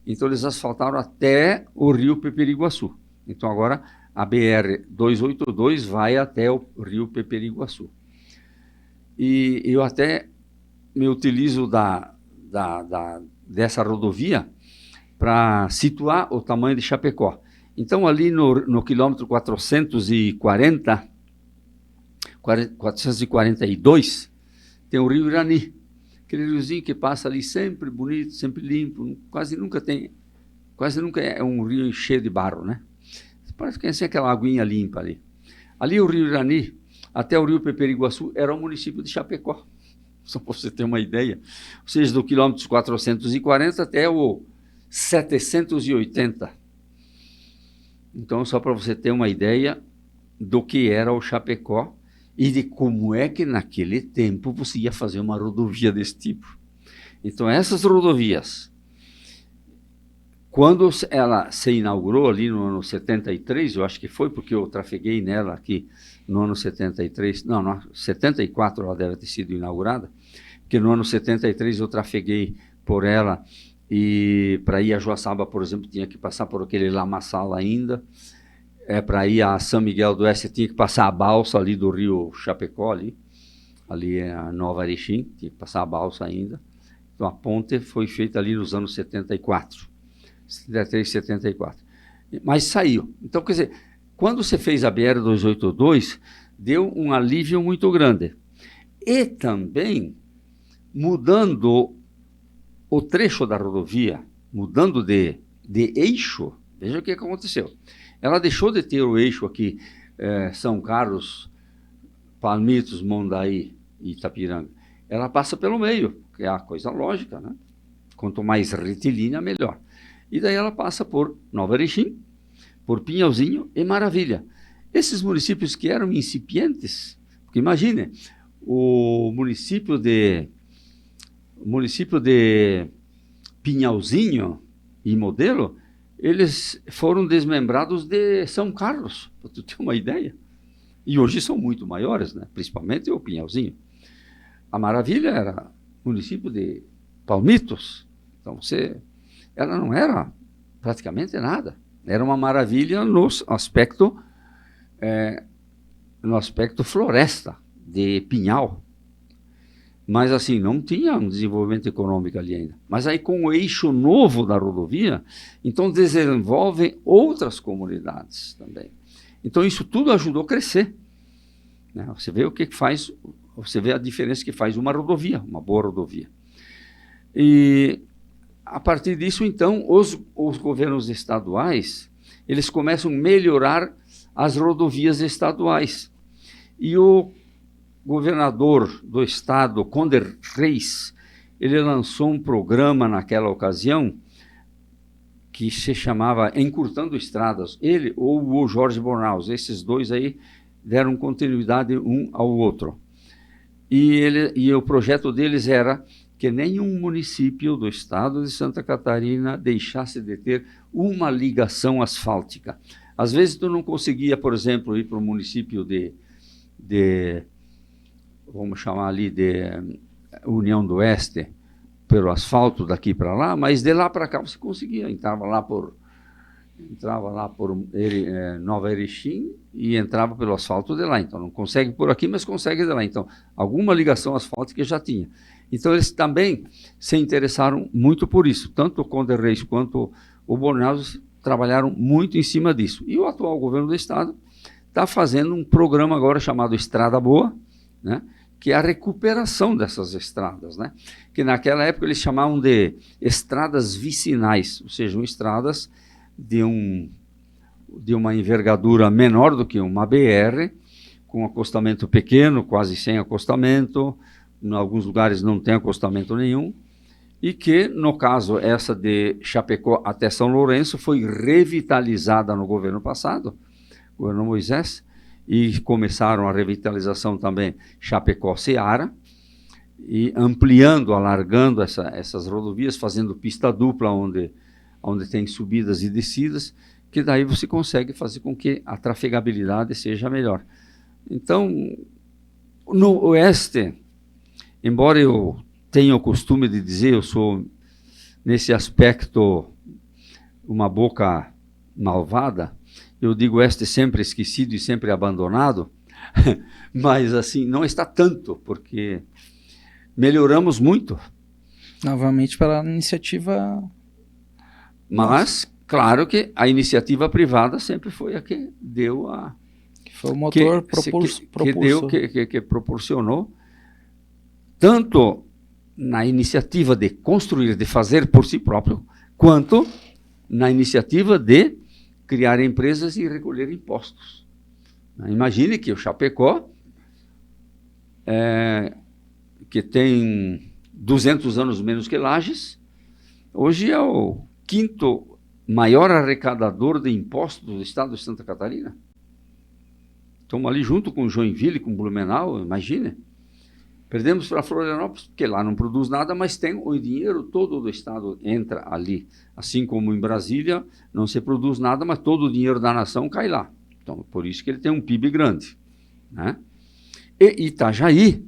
então eles asfaltaram até o rio Peperiguaçu. Então agora a BR-282 vai até o rio Peperiguaçu. E eu até me utilizo dessa rodovia para situar o tamanho de Chapecó. Então, ali no quilômetro 442, tem o rio Irani, aquele riozinho que passa ali sempre bonito, sempre limpo, quase nunca é um rio cheio de barro, né? Parece que é assim, aquela aguinha limpa ali. Ali o rio Irani, até o rio Peperiguaçu, era o município de Chapecó, só para você ter uma ideia. Ou seja, do quilômetro 440 até o 780. Então, só para você ter uma ideia do que era o Chapecó e de como é que naquele tempo você ia fazer uma rodovia desse tipo. Então, essas rodovias, quando ela se inaugurou ali no ano 73, eu acho que foi, porque eu trafeguei nela aqui no ano 73, no 74 ela deve ter sido inaugurada, porque no ano 73 eu trafeguei por ela. E para ir a Joaçaba, por exemplo, tinha que passar por aquele lamaçal ainda. Para ir a São Miguel do Oeste, tinha que passar a balsa ali do rio Chapecó, ali é a Nova Erechim, tinha que passar a balsa ainda. Então, a ponte foi feita ali nos anos 74, 73, 74. Mas saiu. Então, quer dizer, quando você fez a BR-282, deu um alívio muito grande. E também, mudando o trecho da rodovia, mudando de eixo, veja o que aconteceu. Ela deixou de ter o eixo aqui, São Carlos, Palmitos, Mondaí e Itapiranga. Ela passa pelo meio, que é a coisa lógica, né? Quanto mais retilínea, melhor. E daí ela passa por Nova Erechim, por Pinhalzinho e Maravilha. Esses municípios que eram incipientes, porque imagine, o município de Pinhalzinho e Modelo, eles foram desmembrados de São Carlos, para tu ter uma ideia. E hoje são muito maiores, né? Principalmente o Pinhalzinho. A Maravilha era município de Palmitos, então ela não era praticamente nada. Era uma maravilha no aspecto floresta, de pinhal. Mas assim, não tinha um desenvolvimento econômico ali ainda. Mas aí com o eixo novo da rodovia, então desenvolvem outras comunidades também. Então isso tudo ajudou a crescer, né? Você vê o que faz, você vê a diferença que faz uma rodovia, uma boa rodovia. E a partir disso, então, os governos estaduais, eles começam a melhorar as rodovias estaduais. E o governador do estado, Conder Reis, ele lançou um programa naquela ocasião que se chamava Encurtando Estradas. Ele ou o Jorge Bornaus, esses dois aí deram continuidade um ao outro. E o projeto deles era que nenhum município do estado de Santa Catarina deixasse de ter uma ligação asfáltica. Às vezes tu não conseguia, por exemplo, ir para o município de vamos chamar ali de União do Oeste, pelo asfalto daqui para lá, mas de lá para cá você conseguia. Entrava lá por Nova Erechim e entrava pelo asfalto de lá. Então não consegue por aqui, mas consegue de lá. Então alguma ligação asfáltica já tinha. Então eles também se interessaram muito por isso. Tanto o Conder Reis quanto o Bornaus trabalharam muito em cima disso. E o atual governo do estado está fazendo um programa agora chamado Estrada Boa, né? Que é a recuperação dessas estradas, né? Que naquela época eles chamavam de estradas vicinais, ou seja, estradas de uma envergadura menor do que uma BR, com acostamento pequeno, quase sem acostamento, em alguns lugares não tem acostamento nenhum, e que, no caso, essa de Chapecó até São Lourenço foi revitalizada no governo passado, governo Moisés, e começaram a revitalização também Chapecó-Ceará, e ampliando, alargando essas rodovias, fazendo pista dupla onde tem subidas e descidas, que daí você consegue fazer com que a trafegabilidade seja melhor. Então, no oeste, embora eu tenha o costume de dizer, eu sou, nesse aspecto, uma boca malvada, eu digo oeste sempre esquecido e sempre abandonado, mas assim, não está tanto, porque melhoramos muito. Novamente pela iniciativa... Mas, claro que a iniciativa privada sempre foi a que deu a... Que foi o motor que proporcionou, tanto na iniciativa de construir, de fazer por si próprio, quanto na iniciativa de criar empresas e recolher impostos. Imagine que o Chapecó, que tem 200 anos menos que Lages, hoje é o quinto maior arrecadador de impostos do estado de Santa Catarina. Estamos ali junto com Joinville, com Blumenau, imagine. Perdemos para Florianópolis, porque lá não produz nada, mas tem o dinheiro todo do estado entra ali. Assim como em Brasília, não se produz nada, mas todo o dinheiro da nação cai lá. Então, por isso que ele tem um PIB grande, né? E Itajaí,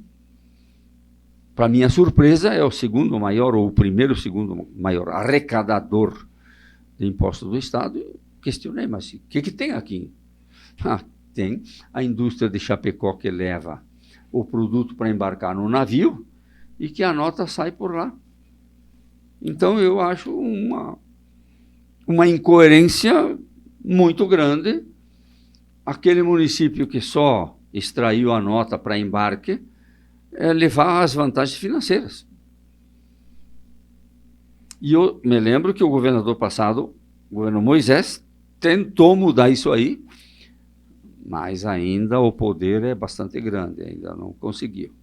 para minha surpresa, é o segundo maior, ou o segundo maior arrecadador de impostos do estado. Eu questionei, mas o que tem aqui? Tem a indústria de Chapecó que leva o produto para embarcar no navio e que a nota sai por lá. Então, eu acho uma incoerência muito grande. Aquele município que só extraiu a nota para embarque levar as vantagens financeiras. E eu me lembro que o governador passado, o governo Moisés, tentou mudar isso aí, mas ainda o poder é bastante grande, ainda não conseguiu.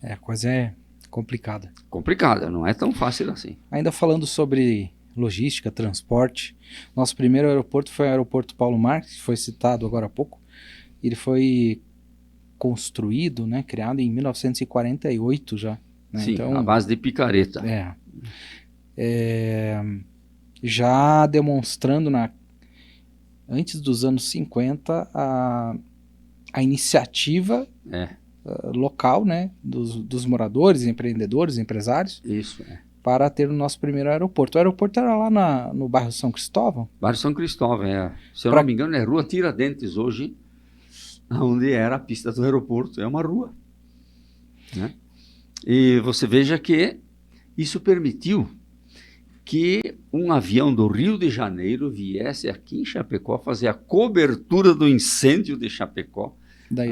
A coisa é complicada. Complicada, não é tão fácil assim. Ainda falando sobre logística, transporte, nosso primeiro aeroporto foi o aeroporto Paulo Marques, que foi citado agora há pouco. Ele foi construído, né, criado em 1948 já. Né? Sim, então, a base de picareta. Já demonstrando antes dos anos 50 a iniciativa local, né, dos moradores, empreendedores, empresários. Isso, para ter o nosso primeiro aeroporto. O aeroporto era lá no bairro São Cristóvão? Bairro São Cristóvão, Se eu não me engano, é Rua Tiradentes hoje, onde era a pista do aeroporto. É uma rua. Né? E você veja que isso permitiu que um avião do Rio de Janeiro viesse aqui em Chapecó fazer a cobertura do incêndio de Chapecó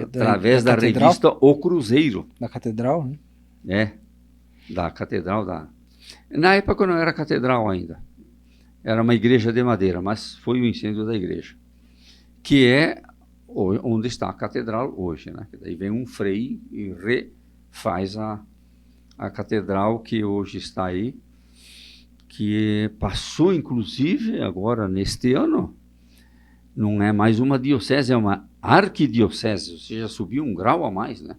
através da revista O Cruzeiro. Da Catedral, né? Da Catedral Na época não era catedral ainda. Era uma igreja de madeira, mas foi o incêndio da igreja. Que é onde está a catedral hoje, né? Daí vem um frei e refaz a catedral que hoje está aí, que passou, inclusive, agora neste ano, não é mais uma diocese, é uma arquidiocese, ou seja, subiu um grau a mais, né?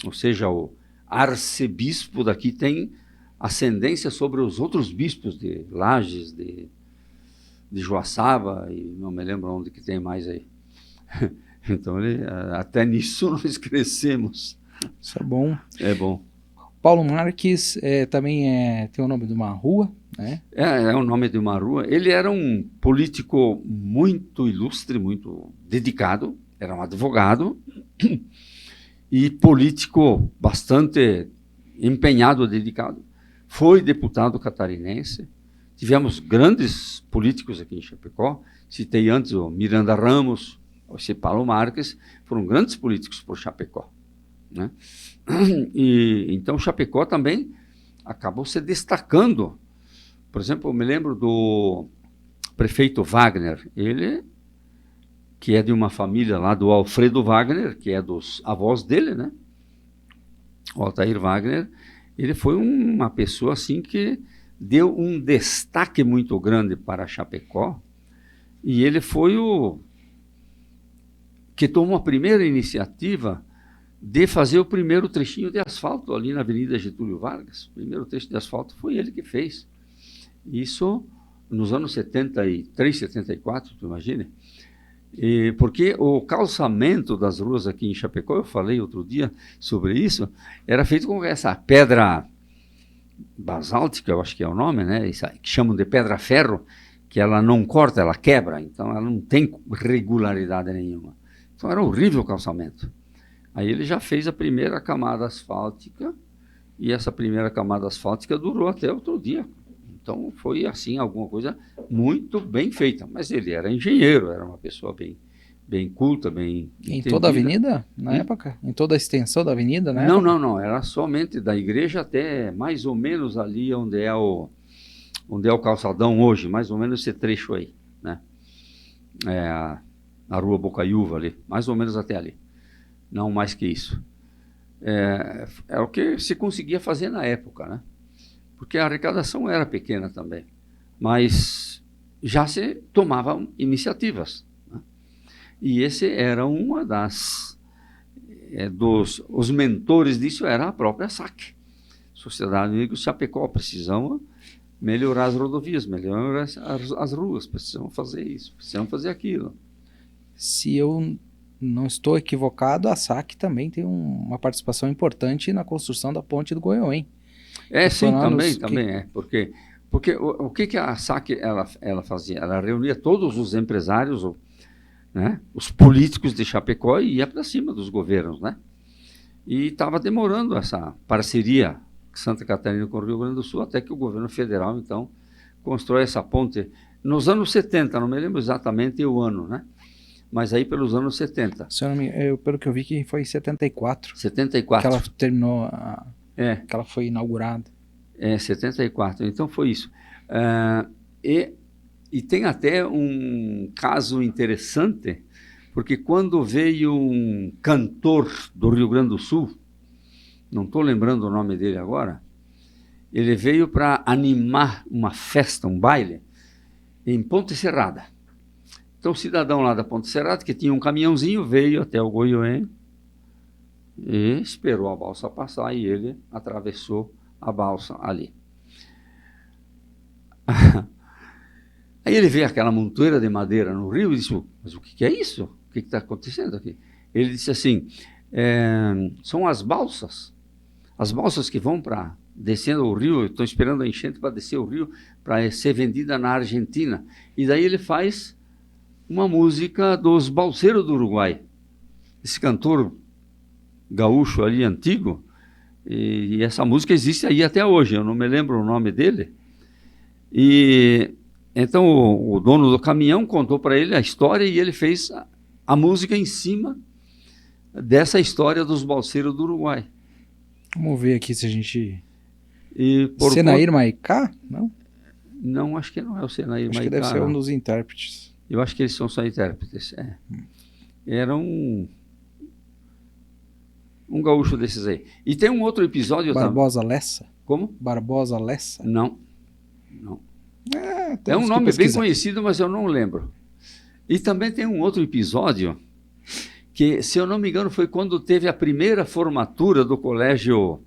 Ou seja, o arcebispo daqui tem ascendência sobre os outros bispos de Lages, de Joaçaba, e não me lembro onde que tem mais aí. Então, até nisso nós crescemos. Isso é bom. É bom. Paulo Marques também tem o nome de uma rua, né? É o nome de uma rua. Ele era um político muito ilustre, muito dedicado, era um advogado e político bastante empenhado, dedicado. Foi deputado catarinense. Tivemos grandes políticos aqui em Chapecó. Citei antes o Miranda Ramos, o Paulo Marques, foram grandes políticos por Chapecó. Né? E então Chapecó também acabou se destacando. Por exemplo, eu me lembro do prefeito Wagner, ele que é de uma família lá do Alfredo Wagner, que é dos avós dele, né? O Altair Wagner, ele foi uma pessoa assim que deu um destaque muito grande para Chapecó, e ele foi o que tomou a primeira iniciativa de fazer o primeiro trechinho de asfalto ali na Avenida Getúlio Vargas. O primeiro trecho de asfalto foi ele que fez. Isso nos anos 73, 74, tu imagina? Porque o calçamento das ruas aqui em Chapecó, eu falei outro dia sobre isso, era feito com essa pedra basáltica, eu acho que é o nome, né? Isso que chamam de pedra-ferro, que ela não corta, ela quebra, então ela não tem regularidade nenhuma. Então era horrível o calçamento. Aí ele já fez a primeira camada asfáltica, e essa primeira camada asfáltica durou até outro dia. Então foi assim, alguma coisa muito bem feita. Mas ele era engenheiro, era uma pessoa bem culta, bem Em entendida. toda a avenida, na época? Em toda a extensão da avenida, né? Não. Era somente da igreja até mais ou menos ali onde é o calçadão hoje, mais ou menos esse trecho aí, né? A rua Bocaiúva ali, mais ou menos até ali. Não mais que isso. É o que se conseguia fazer na época, né? Porque a arrecadação era pequena também, mas já se tomavam iniciativas. Né? E esse era uma os mentores disso era a própria SAC, Sociedade Amigos Chapecó. Precisamos melhorar as rodovias, melhorar as ruas, precisamos fazer isso, precisamos fazer aquilo. Se eu não estou equivocado, a SAC também tem uma participação importante na construção da ponte do Goiôem. Sim, também. Porque o que a SAC ela fazia? Ela reunia todos os empresários, né, os políticos de Chapecó e ia para cima dos governos, né? E estava demorando essa parceria Santa Catarina com o Rio Grande do Sul, até que o governo federal, então, constrói essa ponte nos anos 70, não me lembro exatamente o ano, né? Mas aí pelos anos 70. Se eu não me, pelo que eu vi que foi em 74. 74. Que ela terminou, que ela foi inaugurada. 74. Então foi isso. E tem até um caso interessante, porque quando veio um cantor do Rio Grande do Sul, não estou lembrando o nome dele agora, ele veio para animar uma festa, um baile, em Ponte Serrada. Então o cidadão lá da Ponte Serrada, que tinha um caminhãozinho, veio até o Goiôem e esperou a balsa passar e ele atravessou a balsa ali. Aí ele vê aquela montoeira de madeira no rio e disse, mas o que é isso? O que está acontecendo aqui? Ele disse assim, são as balsas que vão para descendo o rio, estou esperando a enchente para descer o rio, para ser vendida na Argentina. E daí ele faz uma música dos balseiros do Uruguai. Esse cantor gaúcho ali, antigo, e essa música existe aí até hoje, eu não me lembro o nome dele. E então o dono do caminhão contou para ele a história e ele fez a música em cima dessa história dos balseiros do Uruguai. Vamos ver aqui se a gente... Senair Maicá? Não? Não, acho que não é o Senair Maicá. Acho que deve ser um dos intérpretes. Eu acho que eles são só intérpretes. Era um gaúcho desses aí. E tem um outro episódio... Barbosa Lessa? Como? Barbosa Lessa? Não. É um nome bem conhecido, mas eu não lembro. E também tem um outro episódio que, se eu não me engano, foi quando teve a primeira formatura do Colégio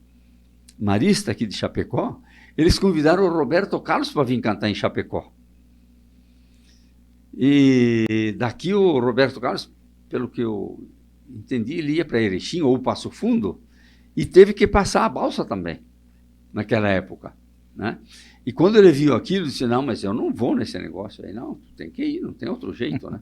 Marista aqui de Chapecó. Eles convidaram o Roberto Carlos para vir cantar em Chapecó. E daqui o Roberto Carlos, pelo que eu entendi, ele ia para Erechim ou Passo Fundo e teve que passar a balsa também, naquela época, né? E quando ele viu aquilo, ele disse, não, mas eu não vou nesse negócio aí, não, tem que ir, não tem outro jeito, né?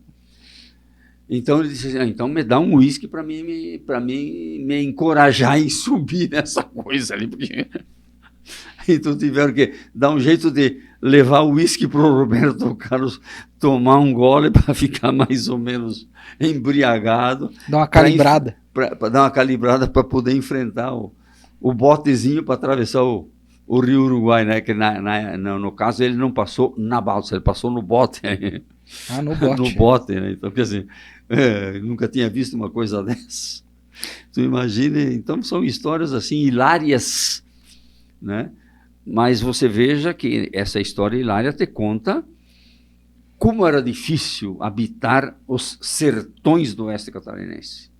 Então ele disse, então me dá um uísque para mim me encorajar em subir nessa coisa ali, porque... Então tiveram que dar um jeito de levar o uísque para o Roberto Carlos tomar um gole para ficar mais ou menos embriagado. Dar uma calibrada. Para dar uma calibrada para poder enfrentar o botezinho para atravessar o Rio Uruguai, né? Que no caso ele não passou na balsa, ele passou no bote. No bote. No bote, né? Então, quer dizer, nunca tinha visto uma coisa dessa. Tu imagina, então são histórias assim hilárias, né? Mas você veja que essa história hilária te conta como era difícil habitar os sertões do oeste catarinense.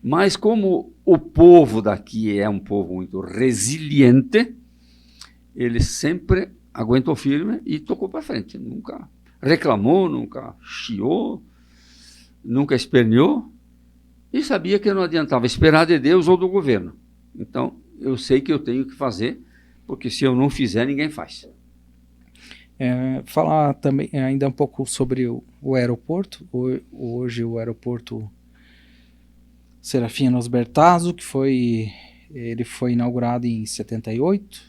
Mas como o povo daqui é um povo muito resiliente, ele sempre aguentou firme e tocou para frente. Nunca reclamou, nunca chiou, nunca esperneou e sabia que não adiantava esperar de Deus ou do governo. Então, eu sei que eu tenho que fazer, porque se eu não fizer, ninguém faz. Falar também ainda um pouco sobre o aeroporto. Hoje o aeroporto Serafim Nosbertazo, ele foi inaugurado em 78,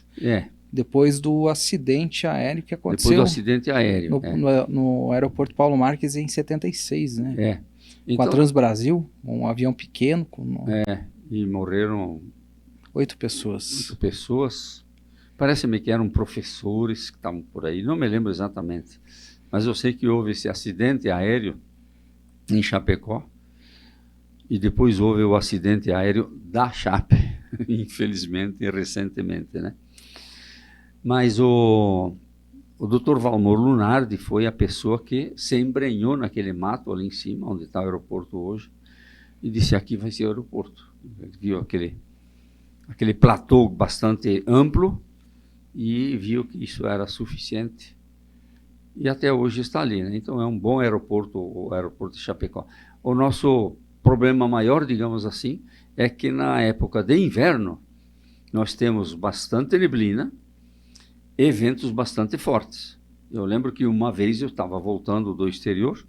depois do acidente aéreo que aconteceu. Depois do acidente aéreo. No aeroporto Paulo Marques em 76, né? Então, com a Transbrasil, um avião pequeno. E morreram 8 pessoas. 8 pessoas. Parece-me que eram professores que estavam por aí, não me lembro exatamente. Mas eu sei que houve esse acidente aéreo em Chapecó e depois houve o acidente aéreo da Chape, infelizmente, recentemente, né? Mas o Dr. Valmor Lunardi foi a pessoa que se embrenhou naquele mato ali em cima, onde está o aeroporto hoje, e disse, aqui vai ser o aeroporto. Ele viu aquele platô bastante amplo e viu que isso era suficiente. E até hoje está ali, né? Então é um bom aeroporto, o aeroporto de Chapecó. O nosso problema maior, digamos assim, é que na época de inverno nós temos bastante neblina e ventos bastante fortes. Eu lembro que uma vez eu estava voltando do exterior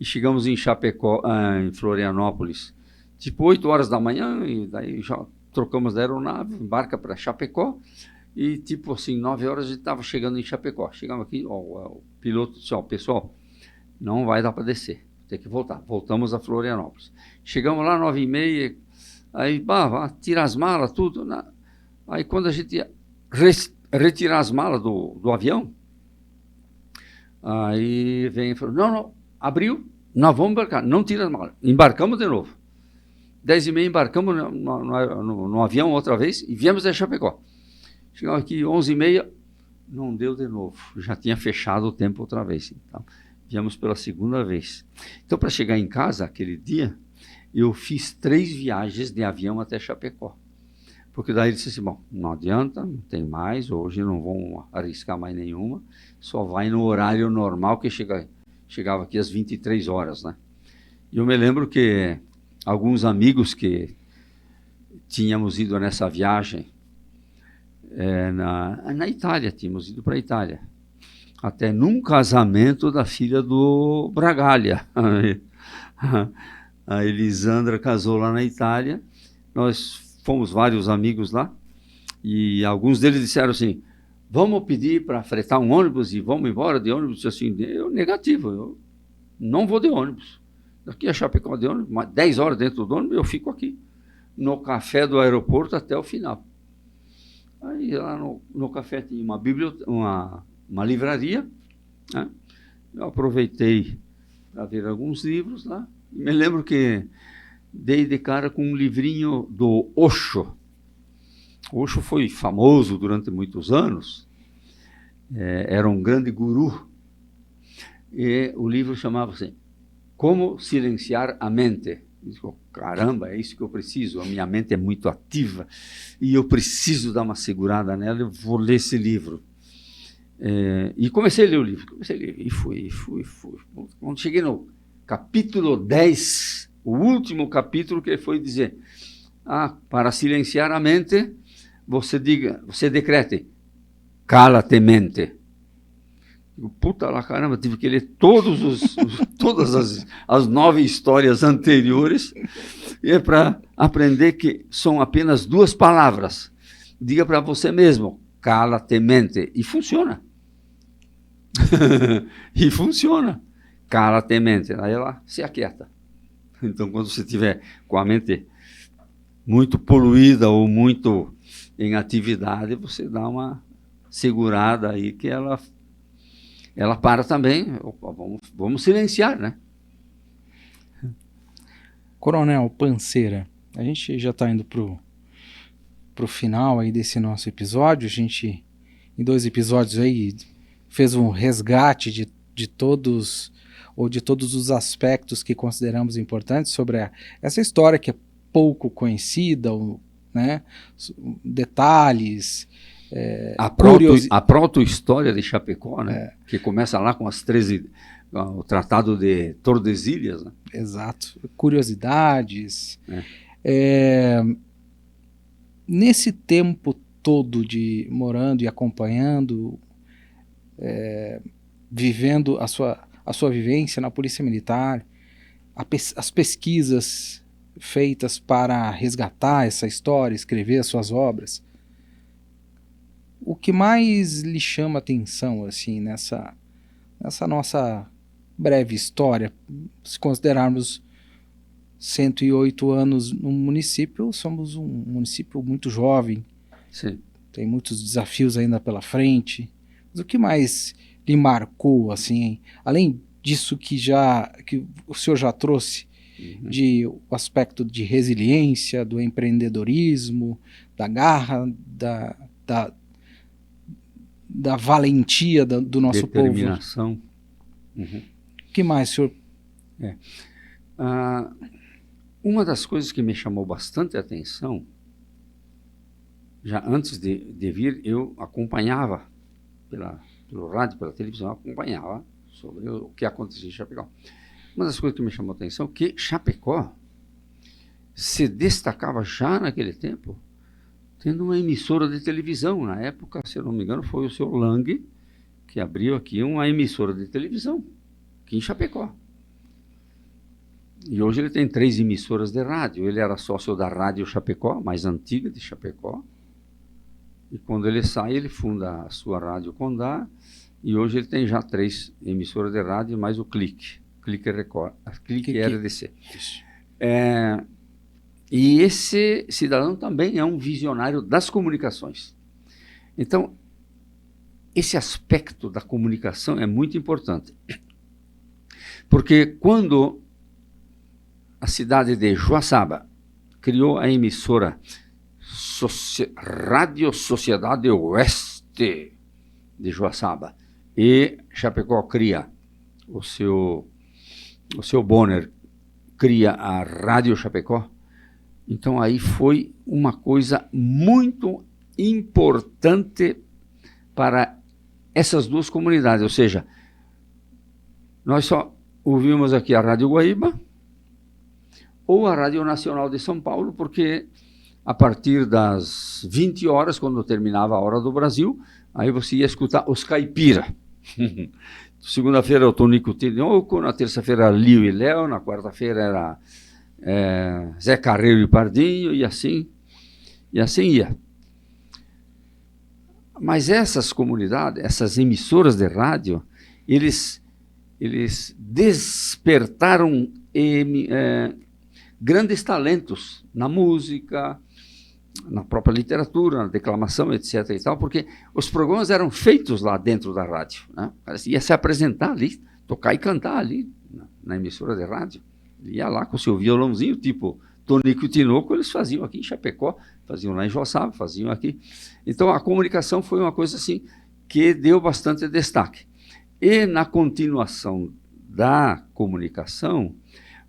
e chegamos em Chapecó, em Florianópolis, tipo 8 horas da manhã, e daí já trocamos da aeronave, embarca para Chapecó, e tipo assim, 9 horas a gente estava chegando em Chapecó. Chegamos aqui, o piloto disse, pessoal, não vai dar para descer, tem que voltar. Voltamos a Florianópolis. Chegamos lá 9h30, aí tira as malas, tudo. Aí quando a gente ia retirar as malas do avião, aí vem e falou, não, abriu, nós vamos embarcar, não tira as malas. Embarcamos de novo. 10h30 embarcamos no avião outra vez e viemos de Chapecó. Chegamos aqui 11h30, não deu de novo. Já tinha fechado o tempo outra vez. Então, viemos pela segunda vez. Então, para chegar em casa aquele dia, eu fiz 3 viagens de avião até Chapecó. Porque daí ele disse assim, bom, não adianta, não tem mais, hoje não vão arriscar mais nenhuma, só vai no horário normal que chegava aqui às 23 horas, né? E eu me lembro que alguns amigos que tínhamos ido nessa viagem na Itália, tínhamos ido para a Itália, até num casamento da filha do Bragalha. A Elisandra casou lá na Itália, nós fomos vários amigos lá, e alguns deles disseram assim, vamos pedir para fretar um ônibus e vamos embora de ônibus? Assim, eu, negativo, eu não vou de ônibus. Daqui a Chapecó de ônibus, 10 horas dentro do ônibus, eu fico aqui, no café do aeroporto até o final. Aí lá no café tinha uma livraria, né? Eu aproveitei para ver alguns livros lá. E me lembro que dei de cara com um livrinho do Osho. O Osho foi famoso durante muitos anos, era um grande guru, e o livro chamava-se Como Silenciar a Mente. Eu disse, caramba, é isso que eu preciso, a minha mente é muito ativa e eu preciso dar uma segurada nela, eu vou ler esse livro. E comecei a ler o livro, e fui. Quando cheguei no capítulo 10, o último capítulo, que foi dizer, para silenciar a mente, você decrete, cala-te mente. Puta lá, caramba, tive que ler todas as 9 histórias anteriores, para aprender que são apenas 2 palavras. Diga para você mesmo, cala-te mente, e funciona. E funciona, cala-te mente, aí ela se aquieta. Então, quando você estiver com a mente muito poluída ou muito em atividade, você dá uma segurada aí que ela para também. Opa, vamos silenciar, né? Coronel Panceira, a gente já está indo pro final aí desse nosso episódio. A gente, em 2 episódios aí, fez um resgate de todos os aspectos que consideramos importantes sobre essa história que é pouco conhecida, né? Detalhes, a proto-história de Chapecó, né? Que começa lá com o Tratado de Tordesilhas, né? Exato. Curiosidades. Nesse tempo todo de morando e acompanhando, vivendo a sua vivência na Polícia Militar, as pesquisas feitas para resgatar essa história, escrever as suas obras, o que mais lhe chama atenção assim nessa nossa breve história, se considerarmos 108 anos no município, somos um município muito jovem. Sim. Tem muitos desafios ainda pela frente. Mas o que mais lhe marcou, assim, além disso que o senhor já trouxe, de o aspecto de resiliência, do empreendedorismo, da garra, da valentia do nosso povo? Determinação. O que mais, senhor? Uma das coisas que me chamou bastante a atenção, já antes de vir, eu acompanhava pelo rádio, pela televisão, acompanhava sobre o que acontecia em Chapecó. Uma das coisas que me chamou a atenção é que Chapecó se destacava já naquele tempo, tendo uma emissora de televisão. Na época, se eu não me engano, foi o seu Lang que abriu aqui uma emissora de televisão, aqui em Chapecó. E hoje ele tem 3 emissoras de rádio. Ele era sócio da Rádio Chapecó, mais antiga de Chapecó. E quando ele sai, ele funda a sua Rádio Condá. E hoje ele tem já 3 emissoras de rádio, mais o Clique. Clique Record, a Clique RDC. E esse cidadão também é um visionário das comunicações. Então, esse aspecto da comunicação é muito importante. Porque quando a cidade de Joaçaba criou a emissora Rádio Sociedade Oeste de Joaçaba e Chapecó cria o seu Bonner cria a Rádio Chapecó, então aí foi uma coisa muito importante para essas 2 comunidades, ou seja, nós só ouvimos aqui a Rádio Guaíba ou a Rádio Nacional de São Paulo, porque a partir das 20 horas, quando terminava a Hora do Brasil, aí você ia escutar os caipira. Segunda-feira o Tonico Tinoco, na terça-feira Lio e Léo, na quarta-feira era Zé Carreiro e Pardinho, e assim ia. Mas essas comunidades, essas emissoras de rádio, eles despertaram grandes talentos na música, na própria literatura, na declamação, etc. e tal, porque os programas eram feitos lá dentro da rádio, né? Ia se apresentar ali, tocar e cantar ali, na emissora de rádio. Ia lá com o seu violãozinho, tipo Tonico e Tinoco, eles faziam aqui em Chapecó, faziam lá em Joaçaba, faziam aqui. Então, a comunicação foi uma coisa assim que deu bastante destaque. E, na continuação da comunicação,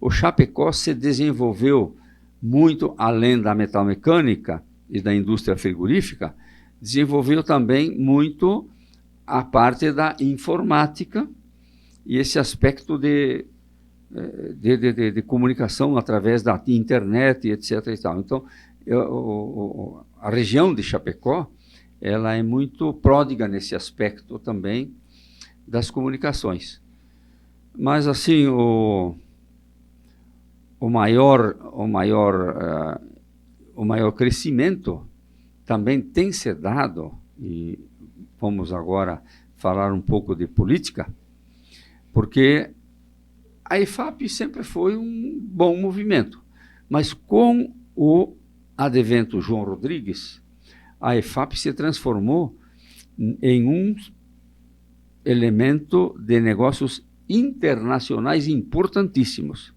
o Chapecó se desenvolveu muito além da metalmecânica e da indústria frigorífica, desenvolveu também muito a parte da informática e esse aspecto de comunicação através da internet, etc. e tal. Então, a região de Chapecó, ela é muito pródiga nesse aspecto também das comunicações. Mas, assim, o maior crescimento também tem se dado, e vamos agora falar um pouco de política, porque a EFAP sempre foi um bom movimento, mas com o advento João Rodrigues, a EFAP se transformou em um elemento de negócios internacionais importantíssimos.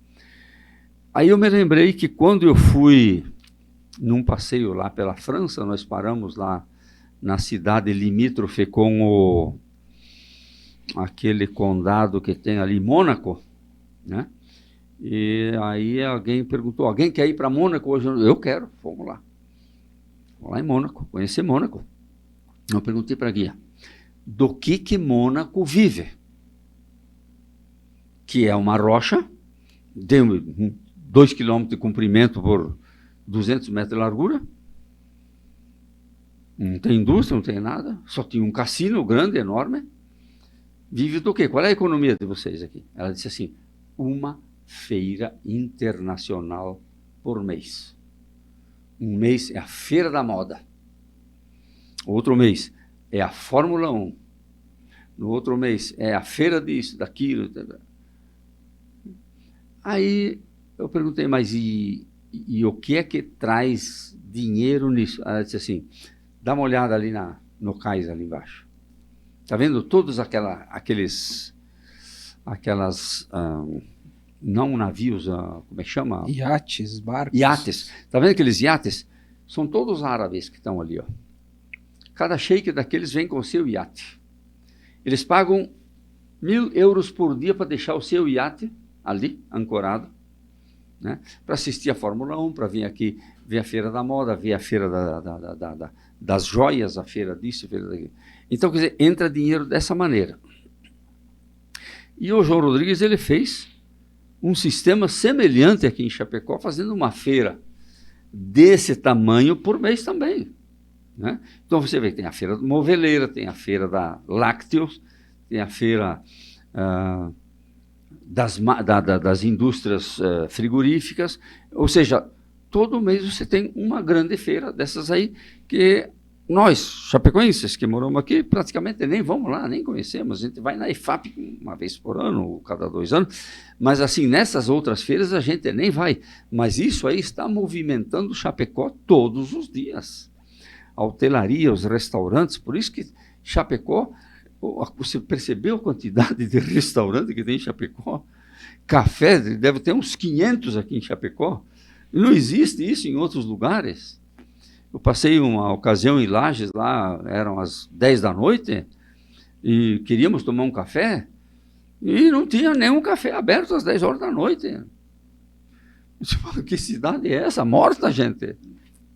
Aí eu me lembrei que quando eu fui num passeio lá pela França, nós paramos lá na cidade limítrofe com aquele condado que tem ali, Mônaco, né? E aí alguém perguntou, alguém quer ir para Mônaco hoje? Eu quero, vamos lá. Vamos lá em Mônaco, conhecer Mônaco. Eu perguntei para a guia, do que Mônaco vive? Que é uma rocha, de 2 quilômetros de comprimento por 200 metros de largura, não tem indústria, não tem nada, só tinha um cassino grande, enorme. Vive do quê? Qual é a economia de vocês aqui? Ela disse assim, uma feira internacional por mês. Um mês é a Feira da Moda. Outro mês é a Fórmula 1. No outro mês é a feira disso, daquilo. Aí eu perguntei, mas e o que é que traz dinheiro nisso? Ela disse assim, dá uma olhada ali no cais ali embaixo. Está vendo todos aquelas, não navios, como é que chama? Iates, barcos. Iates. Está vendo aqueles iates? São todos árabes que estão ali, ó. Cada sheik daqueles vem com o seu iate. Eles pagam 1.000 euros por dia para deixar o seu iate ali, ancorado, né? Para assistir a Fórmula 1, para vir aqui ver a Feira da Moda, ver a Feira das Joias, a Feira disso, a Feira daquilo. Então, quer dizer, entra dinheiro dessa maneira. E o João Rodrigues, ele fez um sistema semelhante aqui em Chapecó, fazendo uma feira desse tamanho por mês também, né? Então, você vê que tem a Feira Moveleira, tem a Feira da Lácteos, tem a Feira das indústrias frigoríficas, ou seja, todo mês você tem uma grande feira dessas aí, que nós, chapecoenses, que moramos aqui, praticamente nem vamos lá, nem conhecemos. A gente vai na IFAP uma vez por ano, ou cada 2 anos, mas assim, nessas outras feiras a gente nem vai. Mas isso aí está movimentando Chapecó todos os dias. A hotelaria, os restaurantes, por isso que Chapecó, você percebeu a quantidade de restaurantes que tem em Chapecó? Café, deve ter uns 500 aqui em Chapecó. Não existe isso em outros lugares. Eu passei uma ocasião em Lages, lá eram as 10 da noite, e queríamos tomar um café, e não tinha nenhum café aberto às 10 horas da noite. Que cidade é essa? Morta, gente.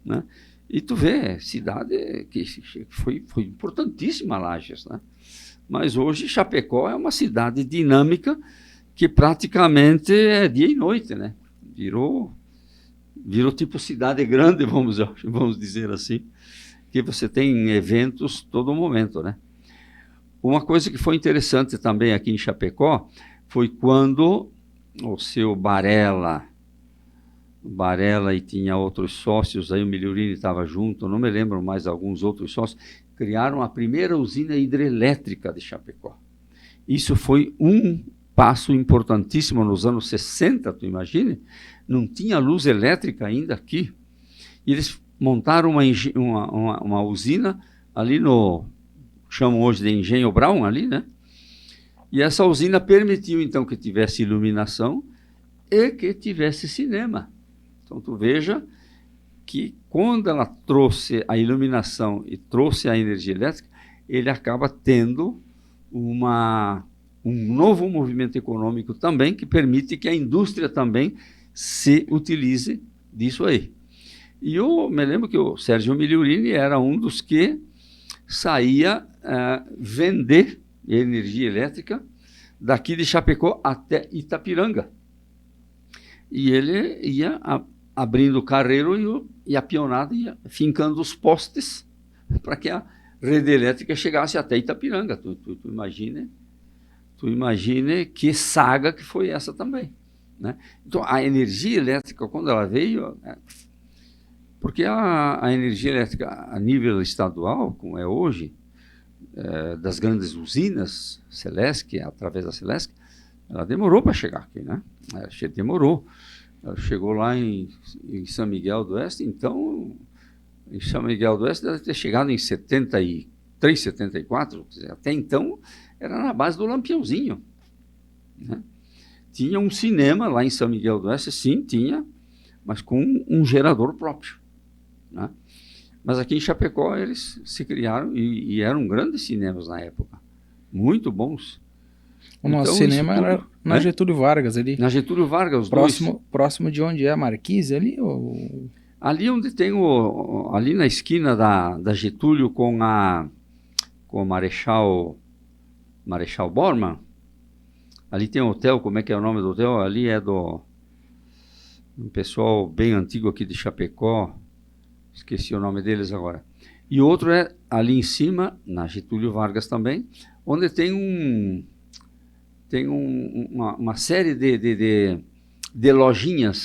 Né? E tu vê, cidade que foi importantíssima, Lages. Né? Mas hoje Chapecó é uma cidade dinâmica que praticamente é dia e noite, né? Virou tipo cidade grande, vamos dizer assim, que você tem eventos todo momento, né? Uma coisa que foi interessante também aqui em Chapecó foi quando o seu Barella e tinha outros sócios, aí o Melhorini estava junto, não me lembro mais alguns outros sócios, criaram a primeira usina hidrelétrica de Chapecó. Isso foi um passo importantíssimo nos anos 60, tu imagine? Não tinha luz elétrica ainda aqui. E eles montaram uma usina ali chamam hoje de Engenho Brown, ali, né? E essa usina permitiu, então, que tivesse iluminação e que tivesse cinema. Então, tu veja que quando ela trouxe a iluminação e trouxe a energia elétrica, ele acaba tendo um novo movimento econômico também, que permite que a indústria também se utilize disso aí. E eu me lembro que o Sérgio Melhorini era um dos que saía vender energia elétrica daqui de Chapecó até Itapiranga. E ele ia abrindo o carreiro e a pionada ia fincando os postes para que a rede elétrica chegasse até Itapiranga. Tu imagine que saga que foi essa também. Né? Então, a energia elétrica, quando ela veio, porque a energia elétrica a nível estadual, como é hoje, das grandes usinas, Celesc, através da Celesc, ela demorou para chegar aqui, né? Demorou. Ela chegou lá em São Miguel do Oeste, então, em São Miguel do Oeste deve ter chegado em 73, 74, até então era na base do lampiãozinho. Né? Tinha um cinema lá em São Miguel do Oeste, sim, tinha, mas com um gerador próprio. Né? Mas aqui em Chapecó eles se criaram e eram grandes cinemas na época, muito bons. O nosso cinema era na Getúlio Vargas ali. Na Getúlio Vargas, os próximo de onde é a Marquise ali? Ou... Ali onde tem ali na esquina da Getúlio com o Marechal Bormann, ali tem um hotel, como é que é o nome do hotel? Ali é um pessoal bem antigo aqui de Chapecó, esqueci o nome deles agora. E outro é ali em cima, na Getúlio Vargas também, onde tem uma série de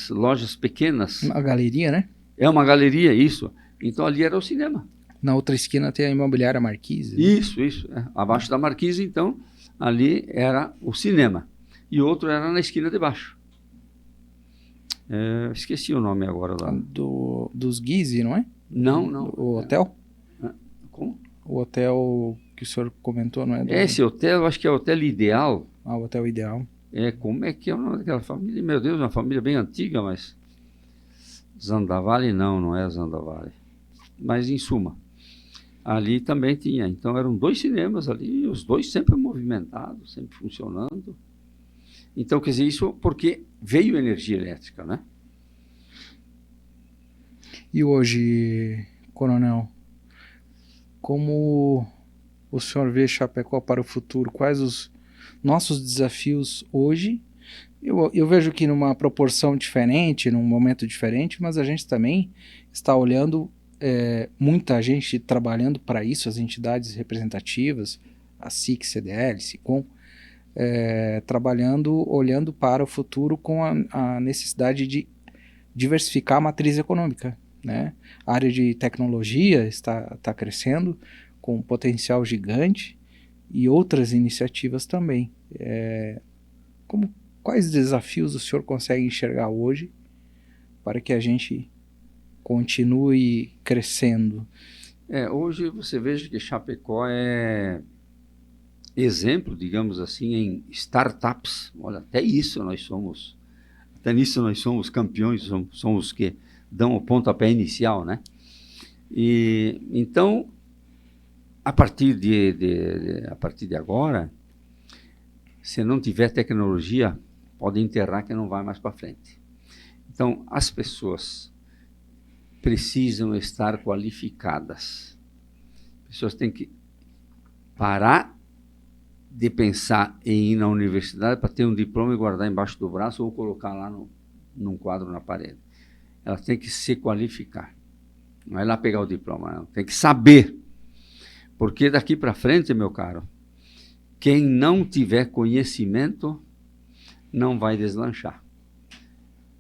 lojas pequenas. Uma galeria, né? É uma galeria, isso. Então ali era o cinema. Na outra esquina tem a imobiliária Marquise. Isso. Abaixo da Marquise, então, ali era o cinema. E outro era na esquina de baixo. Esqueci o nome agora lá. Dos Guise, não é? Não. O hotel? Como? O hotel que o senhor comentou, não é? Esse hotel, acho que é o Hotel Ideal. O Hotel Ideal. Como é que é o nome daquela família? Meu Deus, uma família bem antiga, mas... Zandavalli não é Zandavalli. Mas, em suma, ali também tinha. Então, eram 2 cinemas ali, os 2 sempre movimentados, sempre funcionando. Então, quer dizer, isso porque veio energia elétrica, né? E hoje, coronel, como o senhor vê Chapecó para o futuro? Quais os nossos desafios hoje? Eu vejo que numa proporção diferente, num momento diferente, mas a gente também está olhando muita gente trabalhando para isso, as entidades representativas, a SIC, CDL, SICOM, trabalhando, olhando para o futuro com a necessidade de diversificar a matriz econômica, né? A área de tecnologia está crescendo com um potencial gigante e outras iniciativas também. Quais desafios o senhor consegue enxergar hoje para que a gente continue crescendo? Hoje você veja que Chapecó é exemplo, digamos assim, em startups. Olha, até nisso nós somos campeões, somos os que dão o pontapé inicial, né? E então, a partir de agora, se não tiver tecnologia, pode enterrar que não vai mais para frente. Então, as pessoas precisam estar qualificadas. As pessoas têm que parar de pensar em ir na universidade para ter um diploma e guardar embaixo do braço ou colocar lá num quadro na parede. Ela tem que se qualificar. Não é lá pegar o diploma, não. Tem que saber. Porque daqui para frente, meu caro, quem não tiver conhecimento não vai deslanchar.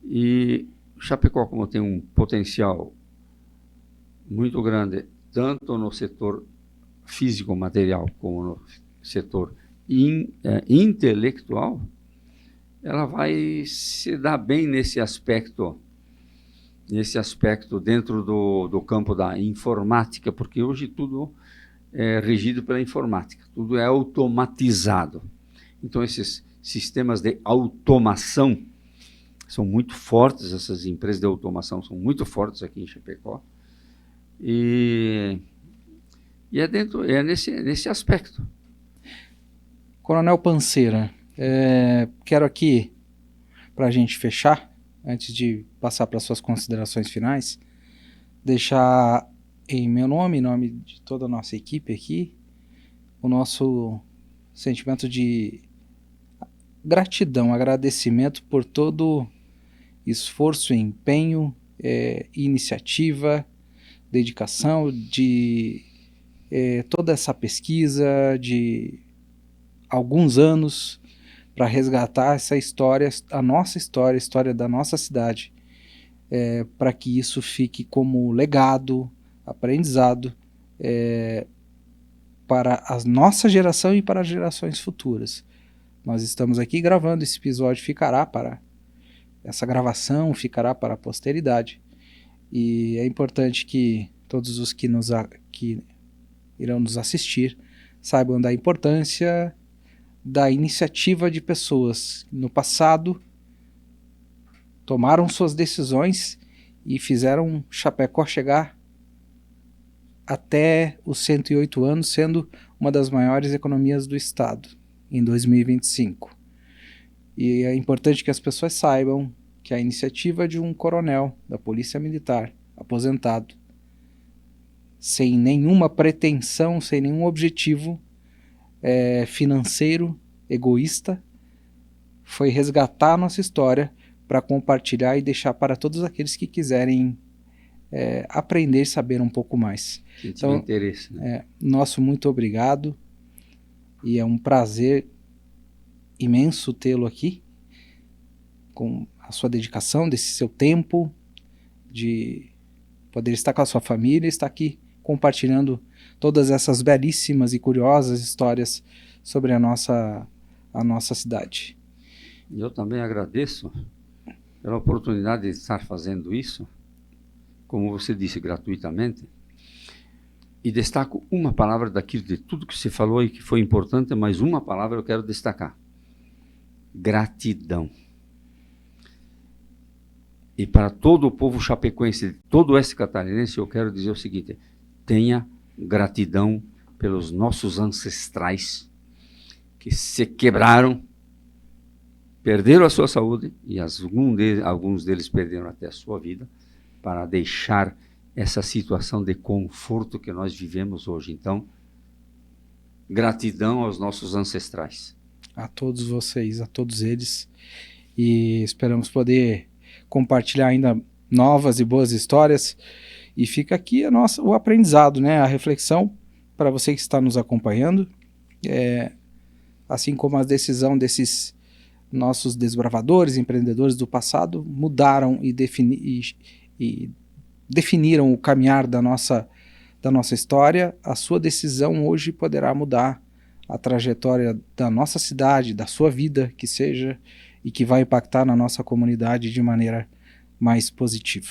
E Chapecó, como tem um potencial muito grande, tanto no setor físico-material como no setor intelectual, ela vai se dar bem nesse aspecto dentro do campo da informática, porque hoje tudo é regido pela informática, tudo é automatizado. Então, esses sistemas de automação são muito fortes, essas empresas de automação são muito fortes aqui em Chapecó, e é nesse aspecto. Coronel Panceira, quero aqui, para a gente fechar, antes de passar para suas considerações finais, deixar em meu nome, em nome de toda a nossa equipe aqui, o nosso sentimento de gratidão, agradecimento por todo esforço, empenho, iniciativa, dedicação, de toda essa pesquisa de alguns anos para resgatar essa história, a nossa história, a história da nossa cidade, para que isso fique como legado, aprendizado para a nossa geração e para as gerações futuras. Nós estamos aqui gravando, esse episódio essa gravação ficará para a posteridade, e é importante que todos os que irão nos assistir saibam da importância da iniciativa de pessoas que no passado tomaram suas decisões e fizeram Chapecó chegar até os 108 anos, sendo uma das maiores economias do estado em 2025. E é importante que as pessoas saibam que a iniciativa de um coronel da Polícia Militar, aposentado, sem nenhuma pretensão, sem nenhum objetivo financeiro, egoísta, foi resgatar a nossa história para compartilhar e deixar para todos aqueles que quiserem aprender e saber um pouco mais. Então, interesse, né? Nosso muito obrigado, e é um prazer imenso tê-lo aqui, com a sua dedicação, desse seu tempo, de poder estar com a sua família, estar aqui compartilhando todas essas belíssimas e curiosas histórias sobre a nossa cidade. Eu também agradeço pela oportunidade de estar fazendo isso, como você disse, gratuitamente, e destaco uma palavra daquilo de tudo que você falou e que foi importante, mas uma palavra eu quero destacar: gratidão. E para todo o povo chapecoense, todo o oeste catarinense, eu quero dizer o seguinte: tenha gratidão pelos nossos ancestrais que se quebraram, perderam a sua saúde, e alguns deles perderam até a sua vida, para deixar essa situação de conforto que nós vivemos hoje. Então, gratidão aos nossos ancestrais. A todos vocês, a todos eles, e esperamos poder compartilhar ainda novas e boas histórias, e fica aqui o aprendizado, né? A reflexão para você que está nos acompanhando. assim como a decisão desses nossos desbravadores, empreendedores do passado, mudaram e definiram o caminhar da nossa história, a sua decisão hoje poderá mudar a trajetória da nossa cidade, da sua vida, que seja, e que vai impactar na nossa comunidade de maneira mais positiva.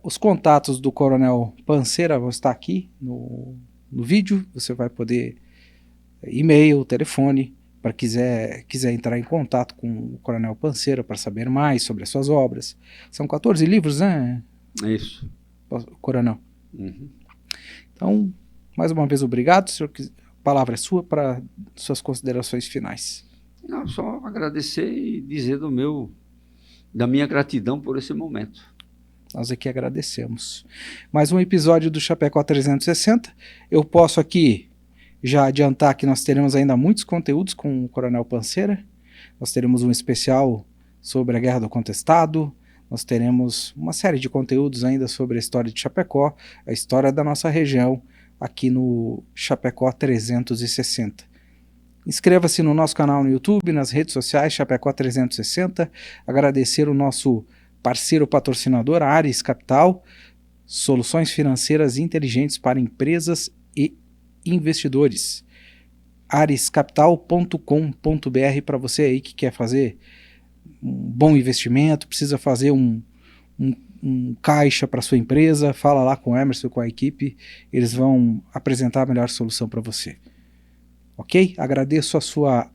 Os contatos do Coronel Panceira vão estar aqui no vídeo, você vai poder e-mail, telefone, para quiser entrar em contato com o Coronel Panceira para saber mais sobre as suas obras. São 14 livros, né? É isso. Coronel. Uhum. Então, mais uma vez, obrigado. A palavra é sua para suas considerações finais. Não, só agradecer e dizer da minha gratidão por esse momento. Nós aqui agradecemos. Mais um episódio do Chapecó 360. Eu posso aqui já adiantar que nós teremos ainda muitos conteúdos com o Coronel Panceira. Nós teremos um especial sobre a Guerra do Contestado. Nós teremos uma série de conteúdos ainda sobre a história de Chapecó, a história da nossa região, aqui no Chapecó 360. Inscreva-se no nosso canal no YouTube, nas redes sociais, Chapecó 360. Agradecer o nosso parceiro patrocinador, a Ares Capital, soluções financeiras inteligentes para empresas e investidores. arescapital.com.br para você aí que quer fazer um bom investimento, precisa fazer um caixa para sua empresa, fala lá com o Emerson, com a equipe, eles vão apresentar a melhor solução para você. Ok? Agradeço a sua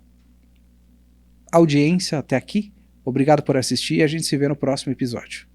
audiência até aqui, obrigado por assistir e a gente se vê no próximo episódio.